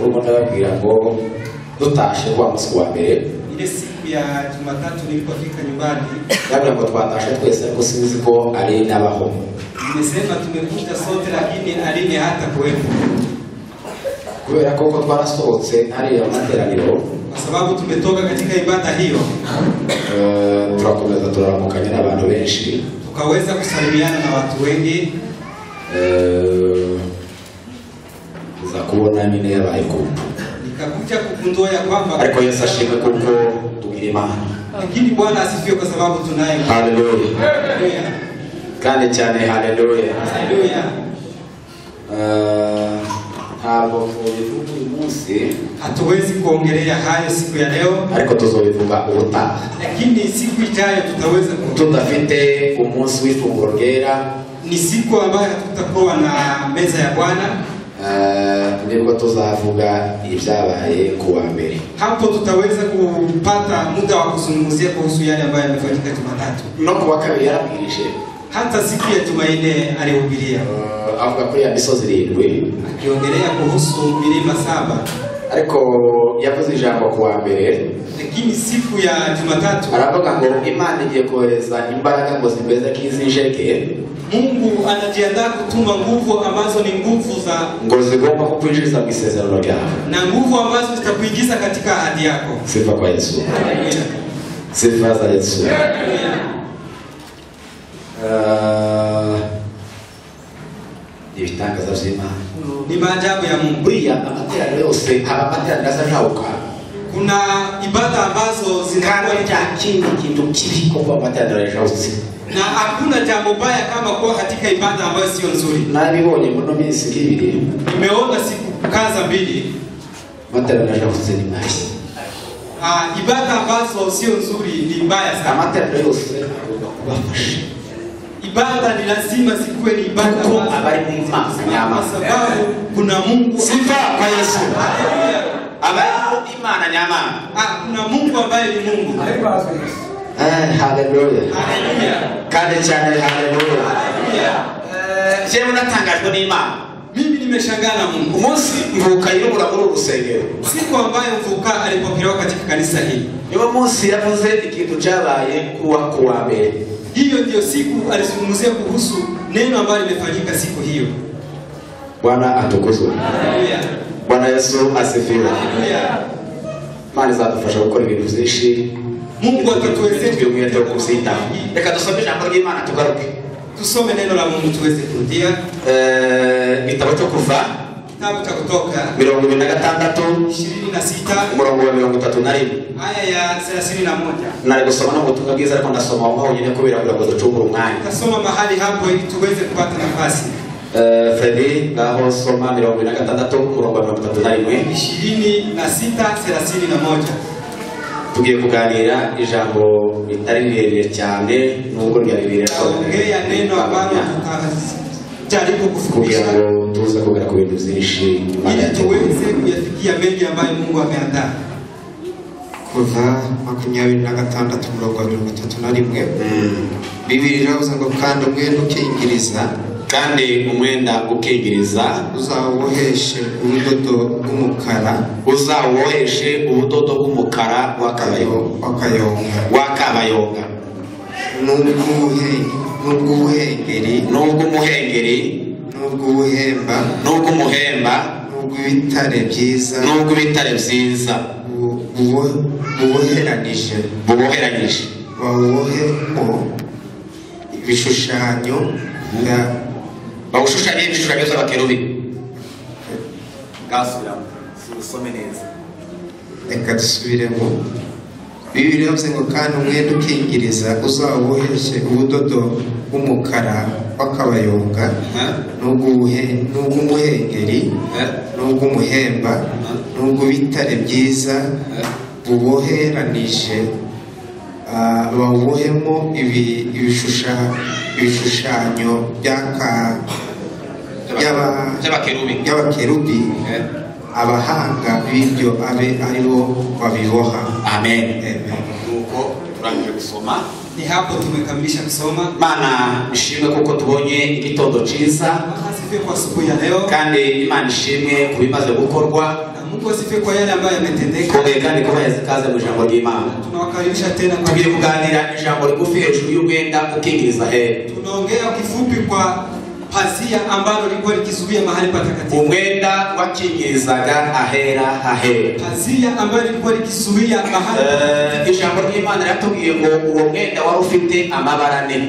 urimo ndababwira ngo dutashe kwa musi wa mbere. Ile siku ya Jumatatu nilipofika nyumbani, ndabwira ngo twatashe twese ariko sinzi ko ari nabaho. nimesema tumekuja sote lakini Aline hata kuwepo. Kubera ko twarasohotse ari amateraniro, kwa sababu tumetoka katika ibada hiyo, turakomeza turaramukanya n'abantu benshi, tukaweza kusalimiana na watu wengi. za kubona nyine yabaye kupo, nikakuja kugundua ya kwamba ariko Yesu ashimwe kuko tugira Imana. Lakini Bwana asifiwe kwa sababu tunaye. Haleluya. Haleluya. Kandi cyane haleluya. Haleluya. Ntabwo tubivuga uyu munsi, hatuwezi kuongelea hayo siku ya leo, ariko tuzobivuga ubutaha. Lakini siku ijayo tutaweza tudafite umunsi w'ifunguro ryera, ni siku ambayo tutakuwa na meza ya Bwana. Nibwo tuzavuga ibyabaye kuwa mbere. Hapo tutaweza kupata muda wa kuzungumzia kuhusu yale ambayo yamefanyika Jumatatu. No kuwa kabiri yarabwirije. Hata siku ya Jumanne alihubiria. Avuga kuri ya misozi 7, akiongelea kuhusu milima 7. Ariko yavuze ijambo kuwa mbere. Lakini siku ya Jumatatu aravuga ngo Imana igiye kohereza imbaraga ngo zibeze k'izijeke. Mungu anajiandaa kutuma nguvu ambazo ni nguvu za ngo zigomba kukwinjiza mu isezerano ryawe, na nguvu ambazo zitakuingiza katika ahadi yako. Sifa kwa Yesu. Sifa za Yesu. Ibitangaza by'Imana ni maajabu ya Mungu. Buriya amateraniro yose haba amateraniro azajauka. Kuna ibada ambazo zinakuwa kindi kintu kibi kwa amateraniro yajautse, na hakuna jambo baya kama kuwa katika ibada ambayo sio nzuri. Nabibonye muno minsi nk'ibiri, nimeona siku kaza 2 amateraniro yajautse ni mabi. Ibada ambazo sio nzuri ni mbaya sana. Amateraniro yose kubafasha. Ibada ni lazima zikuwe ni ibada kwa abari mu Imana, kwa sababu kuna Mungu. Sifa kwa Yesu. Abari Imana nyama. Kuna Mungu ambaye ni Mungu. Haleluya. Haleluya. Kandi cyane haleluya. Jewe natangajwe n'Imana. Mimi nimeshangaa na Mungu. Umunsi mvuka yirubura muri urusengero. Siku ambayo mvuka alipokelewa katika kanisa hili. Niwo munsi yavuze ikintu cyabaye kuwa mbere. Hiyo ndio siku alizungumzia kuhusu neno ambalo limefanyika siku hiyo. Bwana atukuzwe. Haleluya. Bwana Yesu asifiwe. Haleluya. Mali zatufasha gukora ibintu byinshi. Mungu atatuwezesha umwete wo kusita. Reka dusome ijambo ry'Imana tugaruke. Tusome neno la Mungu tuweze kurudia. Igitabo cyo Kuva, kitabu cha Kutoka 26 umurongo wa 31 aya ya 31. Nari gusoma no gutunga bwiza ariko ndasoma aho nyine kubera ngo ducungura umwanya. Tasoma mahali hapo ili tuweze kupata nafasi. Fredi ngaho soma 26 umurongo wa 31 26:31. Tugiye kuganira ijambo ritari rirerire cyane nubwo ryabibire ongea neno ambalo tutajaribu kufikisha ngo tuze kugera ku bintu byinshi ili tuweze kuyafikia mengi ambayo Mungu ameandaa. Kuva 26 umurongo wa 31. Bibiri iravuze ngo kandi umwenda ukingiriza, kandi umwenda ukingiriza uzawoheshe ubudodo bw'umukara w'akabayonga n'ubw'umuhengeri n'ubw'umuhemba n'ubw'ibitare byiza buboheranije bawubohemo ibishushanyo bawushushanya ibishushanyo z'abakerubi. usome neza. Reka dusubiremo. Bibiri yavuze ngo kandi umwenda ukingiriza uzawoheshe ubudodo bw'umukara w'akabayonga n'ubw'umuhengeri n'ubw'umuhemba n'ubw'ibitare byiza buboheranije bawubohemo ibishushanyo by'abakerubi, abahanga b'ibyo abe aribo babiboha. Amen. Nuko turangije gusoma, ni hapo tumekamilisha kusoma. Mana ishimwe kuko tubonye igitondo cyiza, asifiwe kwa siku ya leo, kandi Imana ishimwe kubimaze gukorwa. Mungu asifiwe kwa yale ambayo yametendeka. Kongeye kandi kubaza kaze mu ijambo ry'Imana. Tunawakaribisha tena kwa Tugiye kuganira ijambo rigufi hejuru y'umwenda ukingiriza hera. Tunaongea kifupi kwa pazia ambalo lilikuwa likizuia mahali patakatifu. Umwenda wakingirizaga ahera hahera. Pazia ambayo lilikuwa likizuia mahali ijambo ry'Imana yatubwiye ngo uwo mwenda wari ufite amabara ane.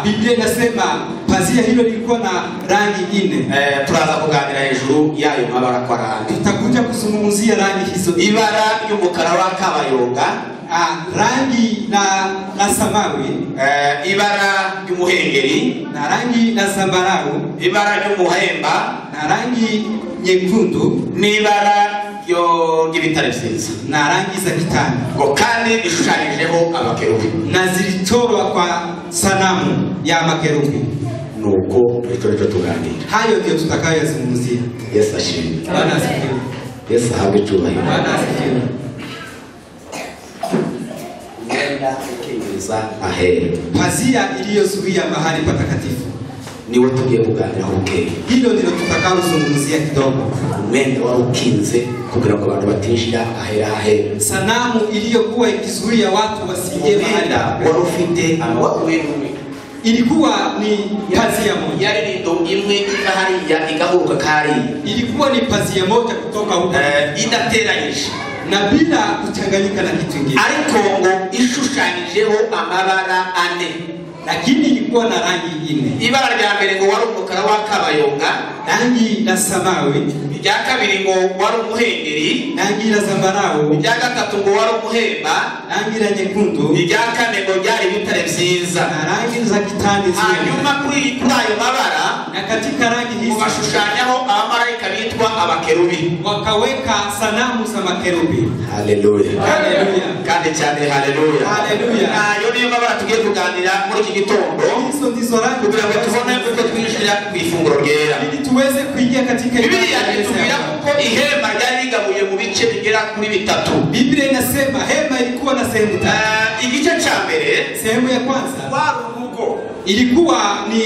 Biblia inasema pazia hilo lilikuwa na rangi 4. Turaza kuganira hejuru yayo mabara kwa rangi. Tutakuja kuzungumzia rangi hizo. Ibara y'umukara wa kabayonga, rangi na samawi, ibara y'umuhengeri, na rangi na zambarau, ibara y'umuhemba, na rangi nyekundu, n'ibara y'ibitare byiza, na rangi za kitani. ngo kandi ishushanyijeho abakerubi, na zilichorwa kwa sanamu ya makerubi. Nuko icyo tuganira. Hayo ndio tutakayozungumzia. Yesu ashimwe. Bwana asifiwe. Yesu ahabwe icyubahiro. Bwana asifiwe. Mwenda ukingiriza ahera. Pazia iliyozuia mahali patakatifu. Niwe tugiye kuganiraho ubwenge. Hilo ndilo tutakaozungumzia kidogo. Umwenda wari ukinze kugira ngo abantu batinjira ahera hahera. Sanamu iliyokuwa ikizuia watu wasiingie mahali wari ufite amabara ilikuwa ni pazia moja. Yari ni imwe ikahariya igahuruka kari. Ilikuwa ni pazia moja kutoka huko. Idateranyije na bila kuchanganyika na kitu kingine. Ariko ngo ishushanyijeho amabara 4. Lakini ilikuwa na rangi 4. Ibara rya mbere ngo wari umukara wa kabayonga, rangi la samawi. Irya kabiri ngo wari umuhengeri, rangi la zambarau. Irya gatatu ngo wari umuhemba, rangi la nyekundu. Irya kane ngo byari bitare byiza, na rangi za kitani. Hanyuma kuri ayo mabara na katika rangi hizi bashushanyaho abamarayika bitwa abakerubi, wakaweka sanamu za makerubi. Haleluya. Haleluya. Kandi cyane haleluya. Haleluya. Ayo niyo mabara tugiye kuganira muri iki gitondo. Hizo ndizo rangi kugira ngo tubone uko twinjira ku ifunguro ryera. Ili tuweze kuingia katika Biblia inatubwira ko ihema ryari rigabuye mu bice bigera kuri 3. Biblia inasema hema ilikuwa na sehemu 3. Igice cha mbere, sehemu ya kwanza wari urugo, ilikuwa ni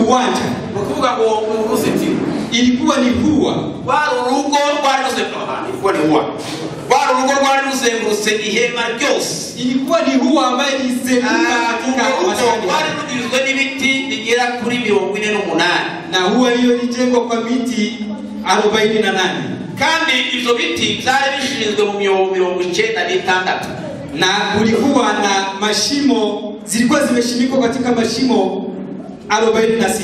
uwanja, ukuvuga ngo uruzitiro, ilikuwa ni hua. Wari urugo rwari ruzengurutse, ilikuwa ni hua. Wari urugo rwari ruzengurutse ihema ryose, ilikuwa ni hua ambayo ilizunguka katika mashamba. Wari rugizwe n'ibiti bigera kuri 48, na hua hiyo ilijengwa kwa miti 48, kandi izo biti byari bishinzwe mu 96, na kulikuwa na mashimo zilikuwa zimeshimikwa katika mashimo 46.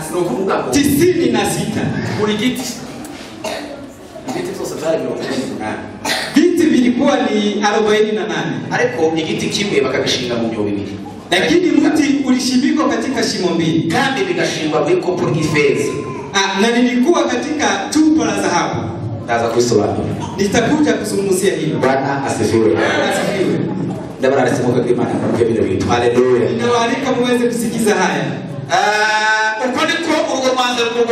Sinokuvuga ngo 96 buri giti zose byari 48. Viti vilikuwa ni 48, ariko igiti kimwe bakagishinga mu myobo 2, lakini mti ulishimikwa katika shimo 2, kandi bigashingwa muri kopo ry'ifeza, na nilikuwa katika chupa la dhahabu. Ndaza kuisobanura, nitakuja kuzungumzia hilo. Bwana asifiwe. Bwana asifiwe. Ndabara nasema kwa Imana kwa vile vitu. Haleluya. Ninawaalika muweze kusikiza haya. Uko niko urwo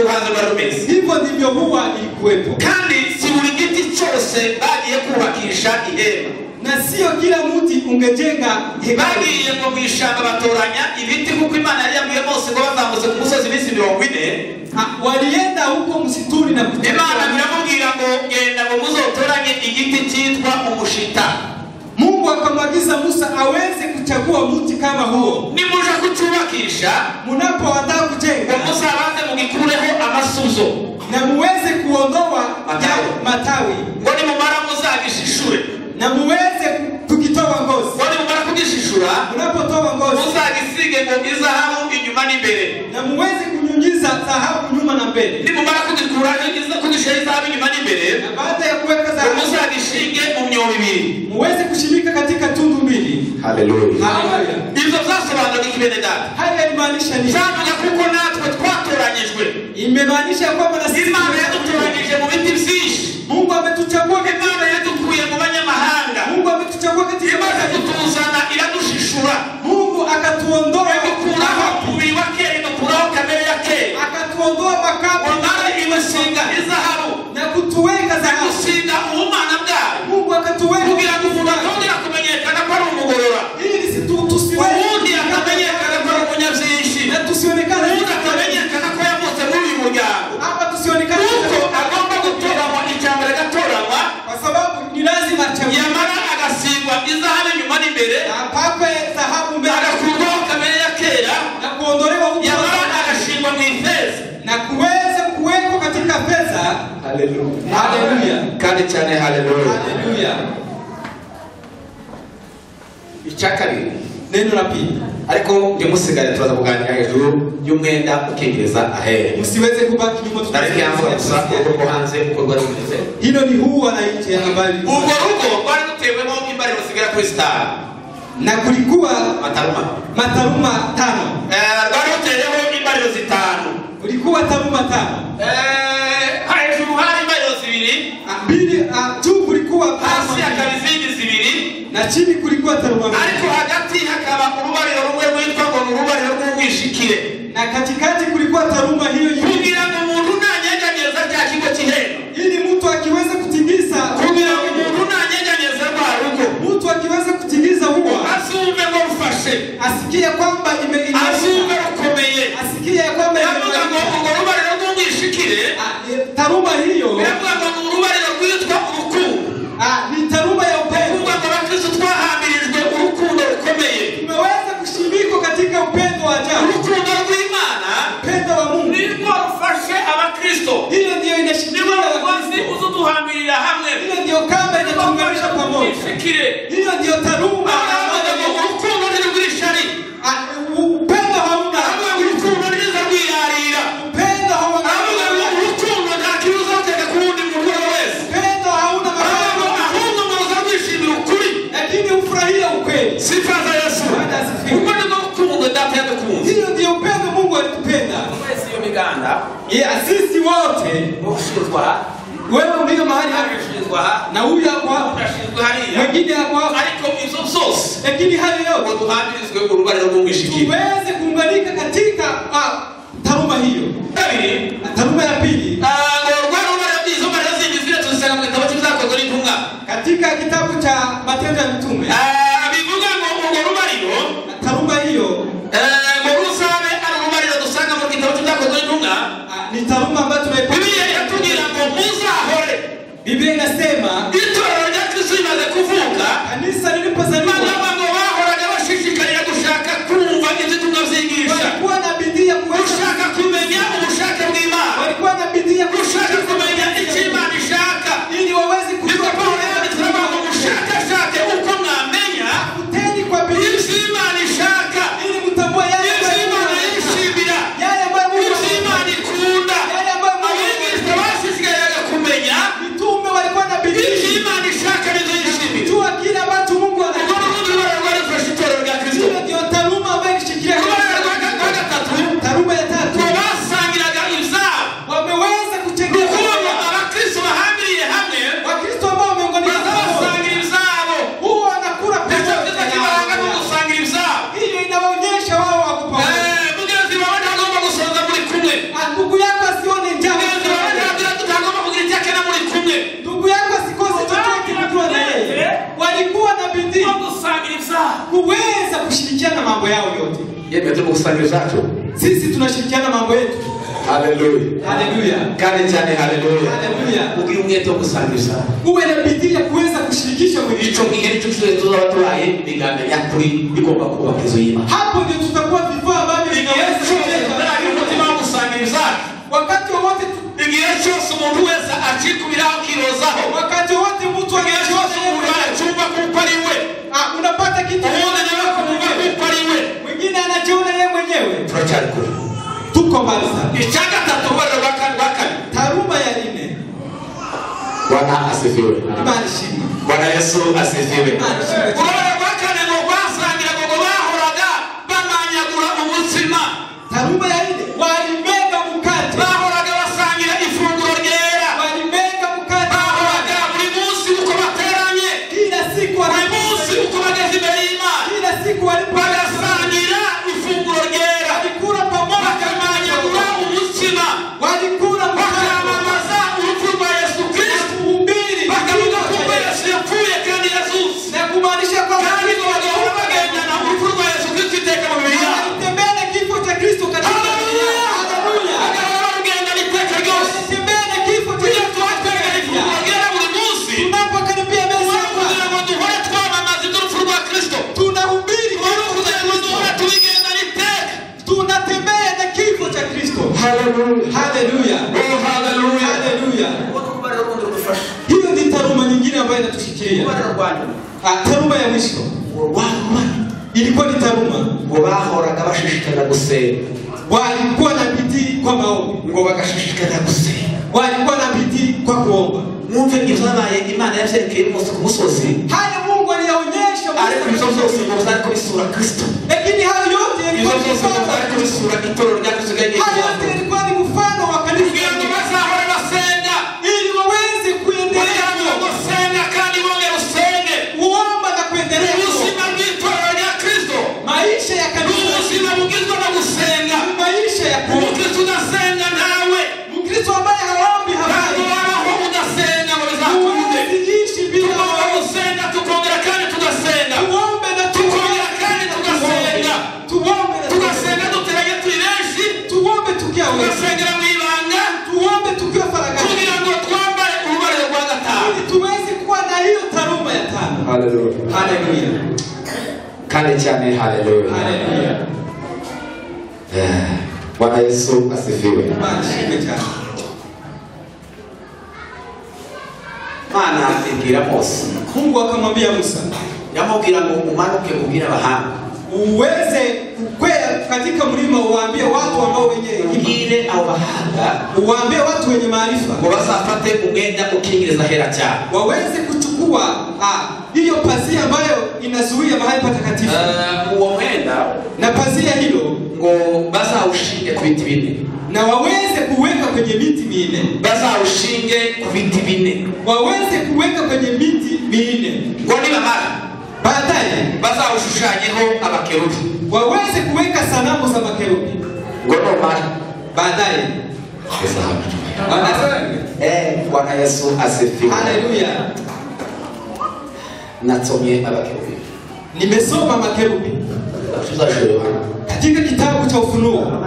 rwanza barumeze. Hivyo ndivyo huwa ilikuwepo. Kandi si buri giti cyose bagiye kubakisha ihema, na sio kila mti ungejenga. Bagiye ngo mwishamba batoranya ibiti kuko Imana yari yabwiye Mose ngo bazamutse ku musozi iminsi 40. Walienda huko msituni na Imana biramubwira ngo genda ngo muzotoranye igiti cyitwa umushita. Mungu akamwagiza Musa aweze kuchagua mti kama huo. Nimuja kuchubakisha, munapoandaa kujenga, Musa abanze mugikureho amasuzo, na muweze kuondoa matawi. Ngo nimumara muzagishishure, na muweze kukitoa ngozi. Ngo nimumara kugishishura, munapotoa ngozi, muzagisige ngo izahabu inyuma n'imbere, na muweze kunyunyiza dhahabu nyuma na mbele. Nimumara kugikura kugishira izahabu inyuma n'imbere, na baada ya kuweka dhahabu muzagishinge mu myobo 2, muweze kushimika katika tundu 2. Haleluya. Haleluya. Ibyo byasobanura ikibene data. Haya imaanisha nini? Zavuga kuko natwe twatoranyijwe. Imemaanisha kwamba na sisi Imana yadutoranyije mu biti byinshi. Mungu ametuchagua. Imana yadukuye mu banyamahanga. Mungu ametuchagua katika Imana yatuzana iradushishura. Mungu akatuondoa akaturaho umubiri wa kera, akaturaho kamere ya kera, akatuondoa makabu Imana imusinga izahabu na kutuweka dhahabu, gusinga ubumana bwayo. Mungu akatuweka kugira ngo umuntu atongera kumenyekana ko ari umugorora, ili tusiwe ubundi akamenyekana ko ari umunyabyinshi, na tusionekane ubundi akamenyekana ko yamutse mu Haleluya. Haleluya. Kandi cyane haleluya. Haleluya. Icyakabiri Neno la pili. ariko ndimusigare turaza kuganira hejuru y'umwenda ukegereza ahera. Msiweze kubaki nyuma Nareke yangu gusa uko hanze ukorwa n'umeze. Hilo ni huwa na nje ya habari. Ubwo rugo rwari rutewemo imbariro zigera kuri star. Na kulikuwa mataruma 5. Rwari ruteyeho imbariro 5. Kulikuwa taruma 5. Hejuru hari imbariro 2. Juu kulikuwa hasi hakaba izindi 2. na chini kulikuwa taruma 2. Ariko hagati hakaba urubariro rumwe rwitwa ngo urubariro rw'umwishikire. Na katikati kulikuwa taruma hiyo kugira ngo umuntu nanyeganyeza cya kigo cy'ihera. Ili mtu akiweza kutingiza kugira ngo umuntu nanyeganyeza rwa rugo. Mtu akiweza kutingiza huwa asumbe ngo rufashe. Asikia kwamba asumbe rukomeye. Asikia kwamba yavuga ngo urubariro rw'umwishikire. Taruma hiyo yavuga ngo urubariro rwitwa urukundo. Ni taruma ya upendo. Kuvuga ngo abakristo twahamirijwe urukundo rukomeye. Tumeweza kushimikwa katika upendo wa ajabu. Urukundo rw'Imana. Upendo wa Mungu. Nirwo rufashe abakristo. Hiyo ndio inashikilia wazi uzuduhamirira hamwe. Hiyo ndio kamba inatunganisha pamoja. Hiyo ndio taruma. Urukundo ntirwishari. Upendo hauna. Urukundo ntirwirarira. Upendo hauna. Urukundo nta kibuza uteka ku wundi muntu wese. Upendo hauna maana. Ahubwo muza kwishimira ukuri. Lakini ufurahia ukweli. Sifa za Yesu. Upendo n'urukundo data yadukunze. Hiyo ndio upendo Mungu alitupenda. Twese iyo miganda. Sisi wote. Ushinzwa. Wewe ulio mahali hapa na huyu hapo hapa mwingine hapo hapa ariko izo zose lakini hali yote duhamirizwe urubariro rw'umwishikire tuweze kuunganika katika taruma hiyo. Taruma ya pili katika kitabu cha Matendo ya Mitume bivuga ngo urubariro taruma hiyo ni taruma ambayo tunaipata. Biblia inasema itorero rya Kristo rimaze kuvuka kanisa lilipozaliwa bahoraga bashishikarira gushaka kumva ibyo tunavyigisha. Walikuwa na bidii ya gushaka kumenya ubushake bw'Imana. Walikuwa na bidii ya gushaka kumenya icyo Imana ishaka ili waweze kujua ubushakashatsi uko mwamenya uteni kwa bidii icyo Imana ishaka ili mtambue yale ambayo Imana yishimira, yale ambayo icyo Imana ikunda. yale ambayo Abigishwa bashishikaraga kumenya mitume walikuwa na bidii icyo Imana ishaka nizo yishimira. jua kile ambacho Mungu anataka. Hiyo ndio taruma ambayo ikishikilia. Taruma ya 3 basangiraga ibyabo wameweza kutengeneza abakristo bahambiriye hamwe. Wakristo ambao wameunganika basangira ibyabo huwa wanakula pamoja. Kibaranga no gusangira ibyabo. Hiyo inawaonyesha wao wako pamoja. Mugenzi wawe ntagomba gusoza muri kumwe. Ndugu yako asione njaa. Mugenzi wawe ntagomba kugira icyo akena muri kumwe. Ndugu yako asikose chochote kutoa na yeye. Walikuwa na bidii gusangira ibyabo kuweza kushirikiana mambo yao yote. Yeye ndio gusangira zacho. Sisi tunashirikiana mambo yetu. Haleluya. Haleluya. Kale cyane haleluya. Haleluya. Ugira umwete wo gusangira. Uwe na bidii ya kuweza kushirikisha wengine. Ico gihe nico tuzoza batwaye biganda yakuri bigomba kubaka izo y'Imana. Hapo ndio tutakuwa vifaa ambavyo vinaweza kuleta umutima wo gusangira. Wakati wote igihe cyose umuntu wese akikubiraho kirozaho. Wakati wote mtu achumba kuko ari we. Unapata kitu umuntu nawe kumva kuko ari we. Mwingine anajiona yeye mwenyewe. Tuachane kule. Tuko mbali sana. Ichanga tatu bado bakani. Taruma ya 4. Bwana asifiwe. Imani shima. Bwana Yesu asifiwe. Bwana bakane ngo basangira ngo bahoraga bamanyagura umutsima. Taruma ya 4 walimega mkate. Bahoraga basangira ifunguro ryera. Walimega mkate. Bahoraga buri munsi uko bateranye. Kila siku buri munsi uko bageze imbere y'Imana. Kila siku bagasangira ifunguro ryera. Walikula pamoja. Bakamanyagura umutsima. Walikula bakamamaza urupfu rwa Yesu Kristo. Kuhubiri. Bakavuga ko Yesu yapfuye kandi yazutse. Na kumaanisha kwamba kandi ngo bagahora bagendana urupfu rwa Yesu Kristo iteka mu mibiri yabo. Tembea na kifo cha Kristo katika Haleluya. Bagahora bagendana iteka ryose. Tembea na kifo cha Kristo twatwega ifunguro ryera buri munsi. Tunapokaribia meza ya Bwana. Kugira ngo duhore twamamaza iby'urupfu rwa Kristo. Tunahubiri kugira ngo duhore tubigendana iteka. Tunatembea na kifo cha Kristo. Haleluya. Haleluya. Oh haleluya. Haleluya. sikia. Kubariro rwa nyuma. Taruma ya mwisho. Ilikuwa ni taruma. Ngo bahoraga bashishikara gusenga. Walikuwa na bidii kwa maombi. Ngo bagashishikara gusenga. Walikuwa na bidii kwa kuomba. Mwumve ibyabaye Imana yavyerekeye Mose ku musozi. Haya Mungu aliyaonyesha ariko ibizo byose ngo bizariko bisura Kristo. Lakini hayo yote yalikuwa bisura itorero rya Kristo ganye. Hayo yote yalikuwa ni mfano wa kanisa. Ngo bazahora basenga ili waweze kuendelea gusenga kandi bonge rusenge. Kuomba na kuendelea. Ubuzima bw'itorero rya Kristo. Maisha ya kanisa. Ubuzima bugizwe no gusenga. Maisha ya kanisa. Umukristo udasenga nawe. Mkristo ambaye haombi habari. Udasenga ngo bizakunde. Usiishi bila gusenga tukongera kandi tugasenga. Tuombe na tukongera kandi tugasenga. Tuombe na tugasenga duteranye turi benshi. Tuombe tukiwa tugasengera mu ibanga. Tuombe tukiwa faragani. Kugira ngo twambare urubariro rwa gatanu. Ili tuweze kuwa na hiyo taruma ya tano. Haleluya. Haleluya. Kandi cyane haleluya. Haleluya. Bwana Yesu asifiwe. Bashimwe cyane. Mana ibwira Mose. Mungu akamwambia Musa, yamubwira ngo umanuke ubwira abahanga. Uweze kwenda katika mlima uwaambie watu ambao wenye ubwire abo bahanga, uwaambie watu wenye maarifa ngo bazafate umwenda ukingiriza hera cyane. Waweze kuchukua hiyo pazia ambayo inazuia mahali patakatifu. Uwo mwenda na pazia hilo ngo bazawushinge ku biti bine. Na waweze kuweka kwenye miti minne. Bazawushinge ku biti bine. Waweze kuweka kwenye miti minne. Ngo nibamara baadaye bazawushushanyeho abakerubi. Waweze kuweka sanamu za makerubi. Ngo nomara baadaye Bwana Yesu asifiwe. Haleluya. Natsomye abakerubi. Nimesoma makerubi katika kitabu cha Ufunuo.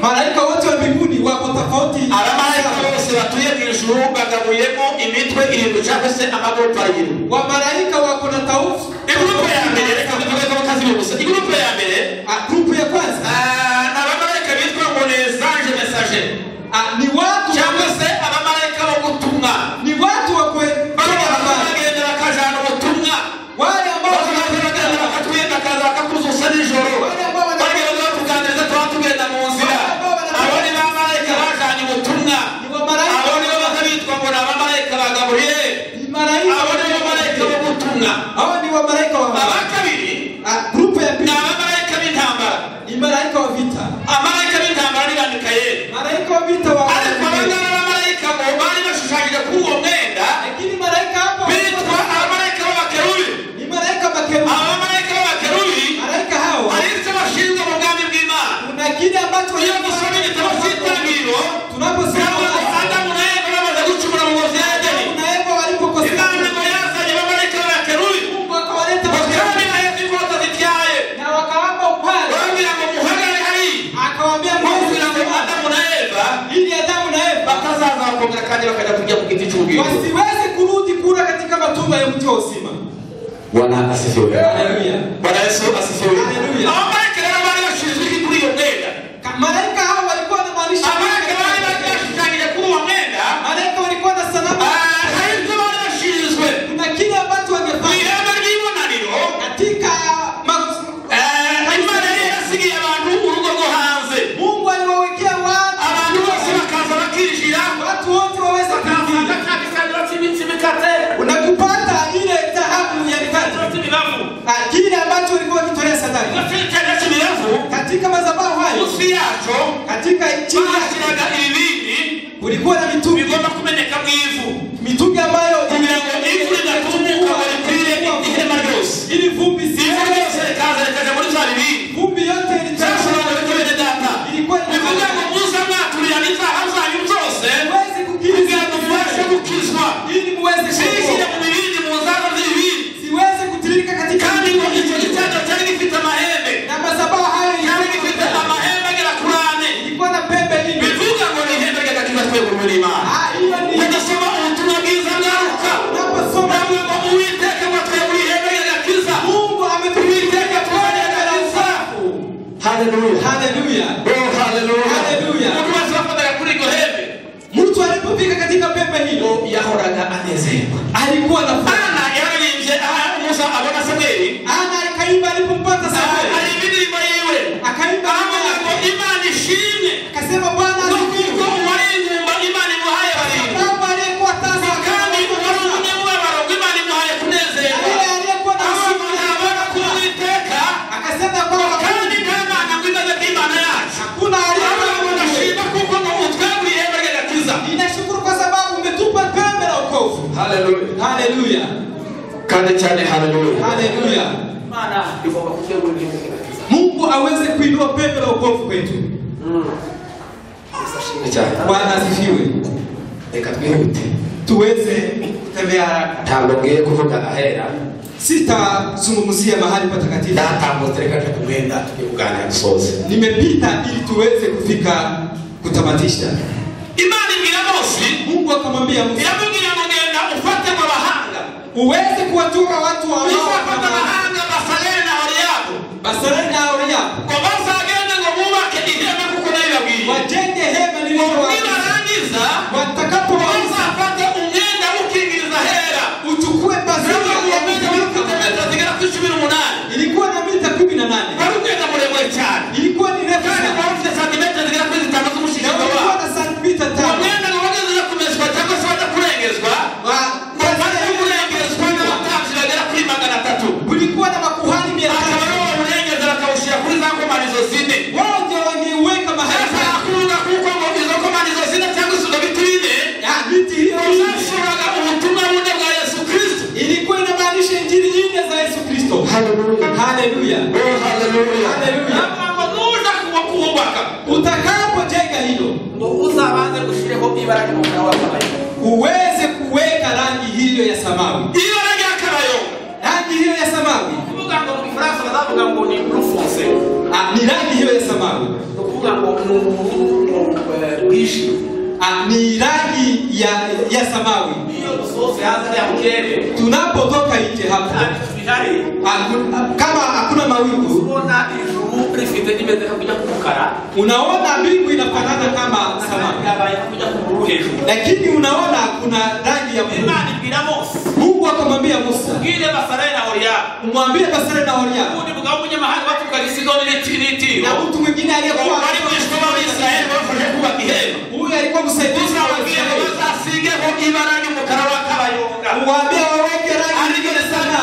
Malaika wote wa mbinguni wako tofauti. Malaika wote batuye mu ijuru bagabuyemo imitwe irindwi cyangwa se amagorofa arindwi. Wa malaika wako na taufu. Igrupe ya mbere reka tuvuge ko kazi gusa. Igrupe ya mbere, grupe ya kwanza na abamalaika bitwa ngo les anges messagers. Ni watu cyangwa se abamalaika bo gutumwa. Ni watu wa bagenda bakajana ubutumwa. Wale ambao bagenda bakatwenda kaza bakakuzusa nijoro. Bagenda batuganiriza twatugenda mu nzira. Abo ni bamalaika bajanye ubutumwa. Abo ni bo bakabitwa ngo ni abamalaika ba Gabriel. Abo ni bamalaika bo gutumwa. Abo ni bamalaika wa abakabiri. Grupe ya pili ni abamalaika b'intambara. Ni malaika wa vita. Abamalaika b'intambara ni ba Mikayeli. Malaika wa vita wa ariko abangaba bamalaika bo bari bashushanyije kuri uwo mwenda. Lakini malaika hapa bitwa abamalaika b'abakerubi. Ni malaika bakerubi. Abamalaika b'abakerubi malaika hao ari cyo bashinzwe mu bwami bw'Imana. Kuna kile ambacho iyo dusoma igitabo cy'Itangiriro tunaposoma Adamu na Eva bamaze gucumura mu ngobyi ya Edeni. Adamu na Eva walipokosea Imana ngo yazanye abamalaika b'abakerubi. Mungu akawaleta bakerubi na Eva inkota zityaye. na wakawapa upanga. Bambwira ngo muhagarare hari. Akawaambia kugira ngo Adamu na Eva ili Adamu na Eva batazaza bakongera kandi bakajya kurya ku giti cy'ubwiro. Wasiweze kurudi kula katika matunda ya mti wa uzima. Bwana asifiwe. Haleluya. Bwana Yesu asifiwe. Haleluya. Abamalaika rero bari bashinzwe kuri iyo mwenda. Malaika hao walikuwa na maanisha. Abamalaika bari bashushanyije kuri uwo mwenda. Malaika walikuwa na sanamu. Hari ibyo bari bashinzwe. Kuna kile ambacho wangefanya. Ihema ry'ibonaniro. Katika Imana yari yasigiye abantu urugo rwo hanze. Mungu aliwawekea watu. Abantu bose bakaza bakinjira. Watu wote waweze kuingia. Unakupata ile dhahabu ya mikate. Kile ambacho ulikuwa ukitolea sadaka. Katika madhabahu hayo. Usi yacho. Katika chini bashyiraga ibibindi. kulikuwa na mitungi. Bigomba kumeneka mu ivu. Mitungi ambayo kugira ngo ivu ridatumuka barikwire ihema ryose. Ili vumbi si ivu ryose rikaza muri za bibindi. Vumbi yote ilitashobora bene data. Ilikuwa bivuga ngo muza mwaturira n'izaha zanyu byose. Muweze kukiriza mubashe gukizwa. Ili muweze sishyire mu bibindi mu nzara z'ibibindi. Siweze kutiririka katika kandi ngo icyo gitanda cyari gifite amahembe. Na madhabahu hayo cyari gifite amahembe agera kuri ane. Ilikuwa na pembe nne. bivuga ngo ni ihembe ry'agakiza twebwe muri Imana. Hiyo ni ugasoma ubutumwa bwiza ngaruka. Unaposoma ngo Uwiteka ngo twebwe ihembe ry'agakiza. Mungu ametuwiteka twebwe agakiza. Haleluya. Haleluya. Oh haleluya. Haleluya. Mtu asafada kuri iryo hembe. Mtu alipofika katika pembe hilo yahoraga anezerwa. akanezerwa. alikuwa na furaha. Ana yaririmbye Musa abona Samweli. Ana akaimba alipompata Samweli. Ari indirimbo yiwe. Akaimba avuga ngo Imana ishimwe. Akasema Bwana asifiwe. Wari ingumba Imana imuhaye barinda. Baba aliyekuwa tasa kandi wari umunyamubabaro Imana imuhaye kunezerwa. aliyekuwa na abona kuwiteka. akasema kwamba kandi nta mana ngwimeze bw'Imana yacu. hakuna aliyekuwa ashima kuko ngo utweguriye ihembe ry'agakiza. ninashukuru kwa sababu umetupa pembe la wokovu. Haleluya. Haleluya. Kandi cyane haleluya. Haleluya. Imana igomba kutwegurira ihembe ry'agakiza. Mungu aweze kuinua pembe la wokovu kwetu. Bwana asifiwe. Reka twihute Tuweze kutembea haraka. Ntabwo ngiye kuvuga ahera. Sitazungumzia mahali patakatifu. Ndatambuze reka tukumwenda tukuganira gusoza. Nimepita ili tuweze kufika kutamatisha. Imana ibwira Mose, Mungu akamwambia Musa, iramubwira ngo genda ufate abahanga. Uweze kuwatoa watu wa abahanga Basareli na Oriyabu. Basareli na Oriyabu. Kwa bazagenda ngo bubake ihema kuko nabibabwiye. Wajenge hema nilizowaambia. Watakapoanza afate umwenda ukingiriza hera. Uchukue pazia ya mita 18. Ilikuwa na mita 18. Barugenda muremure cyane. Ilikuwa ni refu sana. Kwa santimeter zigera kuri 5 z'umushikiro wa. Ilikuwa na santimeter 5. Umwenda ngo bageze kumezwa cyangwa se bada kurengezwa. Bada kurengezwa n'abatambyi bagera kuri 300. Kulikuwa na makuhani 500. Akaba urengeza bakawushira kuri za komanizo zine. Wao ndio wangeweka mahali kuruga kuko ngo izo komanizo zine cyangwa izo bitine. Ya biti hiyo inashuraga ubutumwa bune bwa Yesu Kristo. Ilikuwa inamaanisha injili nyingi za Yesu Kristo. Haleluya. Haleluya. Haleluya. Haleluya. Amanuza kuwakubaka. Utakapojenga hilo, ndio uzaanze kushireho ibara ry'umukara wa kabayo. Uweze kuweka rangi hiyo ya samawi. Hiyo rangi ya kabayo. Rangi hiyo ya samawi. Kuvuga ngo mu Faransa bazavuga ngo ni bleu foncé. Ni rangi hiyo ya samawi. Kuvuga ngo wishi. Ni rangi ya samawi. Hiyo sosi hasa ya mkele. Tunapotoka nje hapa. Kama hakuna mawingu, unaona ijuru prefite imeze kuja kumukara. Unaona mbingu inafanana kama samawi. Lakini unaona kuna rangi ya blue. Imani bila Mose. Mungu akamwambia Musa, "Ngile Basareli na Oriyabu." Umwambie Basareli na Oriyabu. Mungu mgamunye mahali watu kalisigoni letiniti. Na mtu mwingine aliyekuwa alikuwa wa Israeli wafanye kuwa kihema. Huyu alikuwa msaidizi wa Israeli. Asige kwa ibarani mukara wa kabayonga. Umwambie waweke rangi ile sana.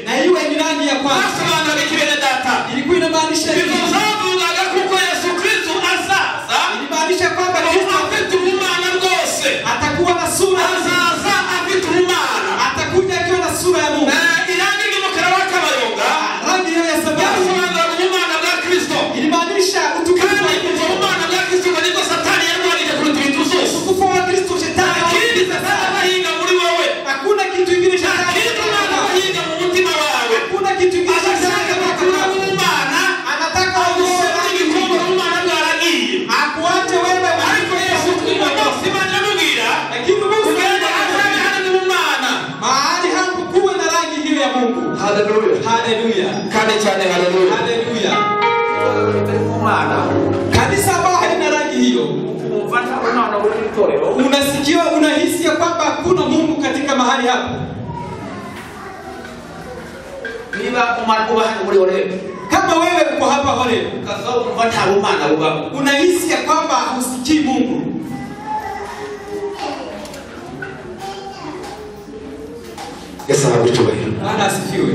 Na hiyo ni rangi ya kwanza. Asana bikibele data. Ilikuwa inamaanisha hivi. Tunavuga kuko Yesu Kristo azaza. Inamaanisha kwamba Kristo afitumana rwose. Atakuwa na sura azaza afitumana. Atakuja akiwa na sura ya Mungu. Irangi ni mukara wa kabayonga. Rangi hiyo ya sababu. Umana wa Kristo. Inamaanisha utukufu wa Kristo. Umana wa Kristo kuliko Satani yeye kuliko vitu zote. Utukufu wa Kristo shetani. Lakini Satani anainga muri wewe. Hakuna kitu kingine shetani. Anainga mu mutima wawe. Hakuna kitu kingine shetani anataka umana. Anataka uone kwamba umana ngaragiye. Akuache wewe ariko Yesu Kristo asimanya mugira. Lakini Mungu anaanza umana. Mahali hapo kuwe na rangi hiyo ya Mungu. Haleluya. Haleluya. Kale cyane haleluya. Haleluya. Kanisa ambao halina rangi hiyo, unasikia unahisi kwamba hakuna Mungu katika mahali hapo. Kama wewe uko hapa hole, unahisi kwamba husikii Mungu. Yesu anakutubariki. Bwana asifiwe.